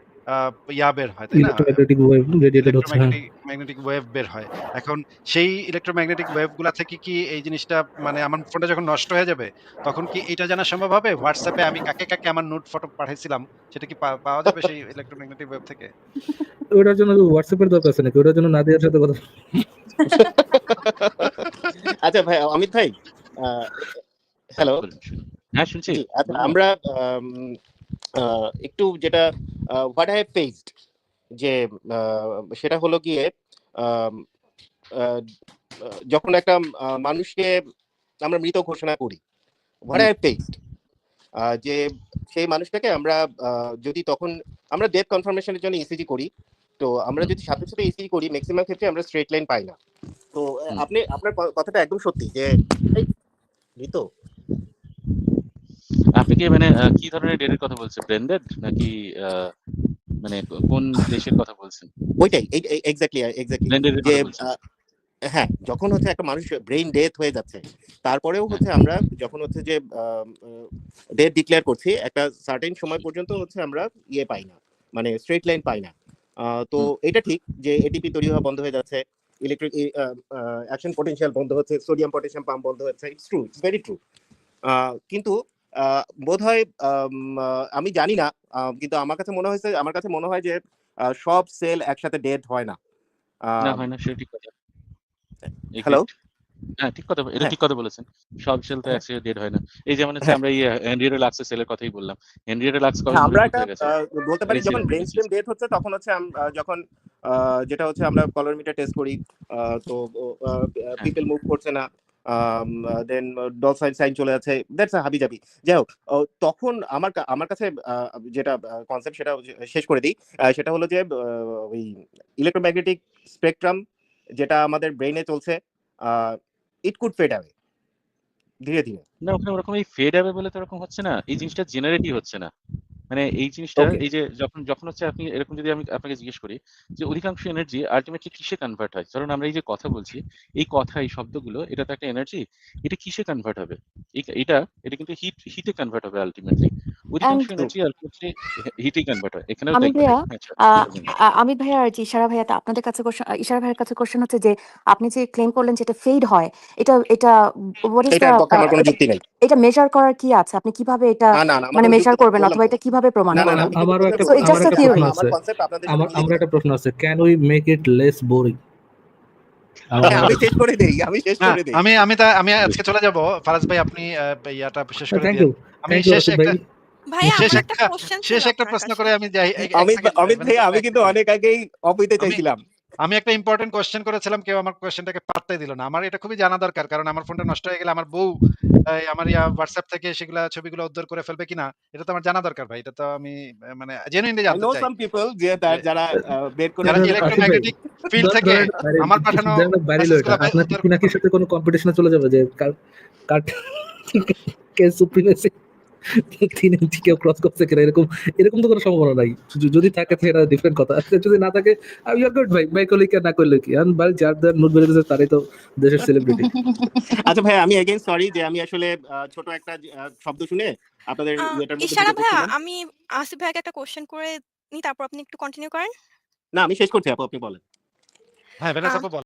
ইয়া বের হয়, তাই না? ইলেকট্রোম্যাগনেটিক ওয়েভ রেডিয়েটেড হচ্ছে, হ্যাঁ। ম্যাগনেটিক ওয়েভ বের হয়। এখন সেই ইলেক্ট্রোম্যাগনেটিক ওয়েভ গুলা থেকে কি এই জিনিসটা, মানে আমার ফোনটা যখন নষ্ট হয়ে যাবে তখন কি এটা জানা সম্ভব হবে? হোয়াটসঅ্যাপে আমি কাকে আমার নোট ফটো পাঠাইছিলাম সেটা কি পাওয়া যাবে সেই ইলেক্ট্রোম্যাগনেটিক ওয়েভ থেকে? ওটার জন্য হোয়াটসঅ্যাপের দরকার আছে নাকি? ওটার জন্য নাদিয়ার সাথে কথা আচ্ছা ভাই, অমিত ভাই, হ্যালো। বলুন, শুনি। হ্যাঁ, শুনছি। জি, আচ্ছা বলুন না। আমরা একটু যেটা হোয়াট আই হ্যাভ ফেসড, যে সেটা হলো গিয়ে আম, আহ, যখন একটা মানুষকে আমরা মৃত ঘোষণা করি, what hmm, I have faced, যে সেই মানুষটাকে আমরা যদি তখন আমরা ডেথ কনফার্মেশনের জন্য ইসিজি করি, তো আমরা হুম, যদি সাথে সাথে ইসিজি করি ম্যাক্সিমাম ক্ষেত্রে আমরা স্ট্রেট লাইন পাই না। তো হুম। আপনার কথাটা একদম সত্যি যে এই মৃত। আপনি কি মানে কি ধরনের ডেটের কথা বলছেন? ব্লেন্ডেড নাকি মানে কোন দেশের কথা বলছেন? ওইটাই, এক্স্যাক্টলি ব্লেন্ডেড এর যে কথা বলছেন। হ্যাঁ, যখন হচ্ছে একটা মানুষ ব্রেইন ডেথ হয়ে যাচ্ছে, তারপরেও হ্যাঁ, হচ্ছে আমরা যখন হচ্ছে যে ডেথ ডিক্লেয়ার করছি, একটা সার্টেন সময় পর্যন্ত হচ্ছে আমরা ইয়ে পাই না, মানে স্ট্রেট লাইন পাই না। তো হুম, এটা ঠিক যে এটিপি তৈরি হওয়া বন্ধ হয়ে যাচ্ছে, ইলেকট্রিক অ্যাকশন পটেনশিয়াল বন্ধ হচ্ছে, সোডিয়াম পটাশিয়াম পাম্প বন্ধ হচ্ছে। It's true, it's very true. কিন্তু বোধহয় আমি জানি না, কিন্তু আমার কাছে মনে হয় যে সব সেল একসাথে ডেড হয় না। না হয় না, সেটা ঠিক কথা। হ্যালো। এগ্রিড। হ্যাঁ, ঠিক কথা, এটা হ্যাঁ, ঠিক কথা বলেছেন। সব সেল তো হ্যাঁ, একসাথে ডেড হয় না। এই যেমন হচ্ছে হ্যাঁ, আমরা হেনরিয়েটা লাক্সের সেলের কথাই বললাম। হেনরিয়েটা লাক্স কবে হ্যাঁ, মরে আমরা ভূত একটা হয়ে গেছে? বলতে আর পারি এই সেল যখন এখনো ব্রেন বেঁচে স্টেম আছে। ডেথ হচ্ছে তখন হচ্ছে যখন যেটা হচ্ছে আমরা কলোরিমিটার টেস্ট করি, তো হ্যাঁ, পিপল মুভ করছে না, দেন ডল সাইন চলে যাচ্ছে, দ্যাটস আ হাবিজাবি। যাই হোক, তখন আমার কাছে যেটা কনসেপ্ট সেটা শেষ করে দিই। সেটা হলো যে ওই ইলেকট্রোম্যাগনেটিক স্পেকট্রাম যেটা আমাদের ব্রেইনে চলছে, ইট কুড ফেড অ্যাওয়ে ধীরে ধীরে। না ওখানে ওরকম এই ফেড অ্যাওয়ে বলে তো ওরকম হচ্ছে না। এই জিনিসটা জেনারেটই হচ্ছে না। মানে এই জিনিসটা ওকে। এই যে যখন যখন হচ্ছে আপনি এরকম যদি আমি আপনাকে জিজ্ঞেস করি যে অধিকাংশ এনার্জি আল্টিমেটলি কিসে কনভার্ট হয়? ধরুন আমরা এই যে কথা বলছি, এই কথা এই শব্দগুলো এটা তো একটা এনার্জি। এটা কিসে কনভার্ট হবে? এটা কিন্তু হিটে কনভার্ট হবে আল্টিমেটলি। অধিকাংশ অ্যান্ড এনার্জি আল্টিমেটলি হিটেই কনভার্ট হয়। এখানেও তাই আমির ঘটে। ভাইয়া, আচ্ছা, আহ, বলবেন। আমির ভাইয়া আর যে ইশারা ভাইয়া, তা আপনাদের কাছে ইশারা ভাইয়ের কাছে কোশ্চেন হচ্ছে যে আপনি যে ক্লেম করলেন যে এটা ফেড হয়, এটা এটা হোয়াট ইজ দ্য, এটার পক্ষে আমার কোনো এটা যুক্তি নেই। এটা মেজার করার কি আছে? আপনি কিভাবে এটা না, না, আমার মানে কোনো মেজার যুক্তি নেই। করবেন, বললাম অথবা তো। এটা কিভাবে প্রমাণ না, না, না, করবেন? আমি কিন্তু আমারও বলতে একটা সো বললাম ইটস না জাস্ট যে আ একটা থিওরি। প্রশ্ন আমার আছে। কনসেপ্ট আপনাদের সাথে মিলে আমার কিনা। একটা প্রশ্ন আছে, can we make it less boring? হ্যাঁ, আমি শেষ না, করে দেই। আমি আজকে চলে যাব। ফারাজ ভাই আপনি ইয়াটা শেষ করে থ্যাংক দিয়েন। ইউ, আমি থ্যাংক ইউ শেষ আসিফ ভাই। একটা ভাইয়া শেষ আমার একটা একটা কোশ্চেন ছিল শেষ একটা আপনার প্রশ্ন কাছে। করে আমি যাই। ১ সেকেন্ড অমিত ভাই, মানে আমি এক কিন্তু সেকেন্ড। অনেক আগেই অফ হইতে আমি চাইছিলাম। আমি একটা ইম্পোর্টেন্ট কোয়েশ্চেন করেছিলাম, কেউ আমার কোয়েশ্চেনটাকে পাত্তাই দিল না। আমার এটা খুবই জানা দরকার। কারণ আমার ফোনটা নষ্ট হয়ে গেলে আমার বউ আমার WhatsApp থেকে সেগুলা ছবিগুলো উদ্ধার করে ফেলবে কিনা এটা তো আমার জানা দরকার ভাই। এটা তো আমি মানে জেনুইনলি আই জানতে নো চাই। সাম পিপল যে যারা বের করে যারা আসিফ ভাই, ইলেক্ট্রোম্যাগনেটিক ফিল্ড থেকে আমার পাঠানো বাইরে মেসেজগুলো আপনার কি উদ্ধার পিনাকির সাথে কোনো কম্পিটিশনে চলে যাবে যে কার কে সুপ্রিমেসি 3 ইঞ্চি কেউ ক্রস করছে কিনা, এরকম তো কোনো সম্ভাবনা নাই। যদি থাকে সেটা ডিফারেন্ট কথা, যদি না থাকে আমি আর গুড ভাই, ভাই করলে কি আর না করলে কি, আর ভাই যার নোট বেরোতেছে তারাই তো দেশের সেলিব্রিটি। আচ্ছা ভাই, আমি এগেইন সরি যে আমি আসলে ছোট একটা শব্দ শুনে আপনাদের ইয়েটার মধ্যে ইশারা ঢুকে ভাইয়া, পড়ছিলাম। আমি আসিফ ভাইয়াকে একটা কোশ্চেন করে নিই, তারপর আপনি একটু কন্টিনিউ করেন। না, আমি শেষ করছি আপু, আপনি বলেন। হ্যাঁ, ভেনাস আহ আপু বলেন।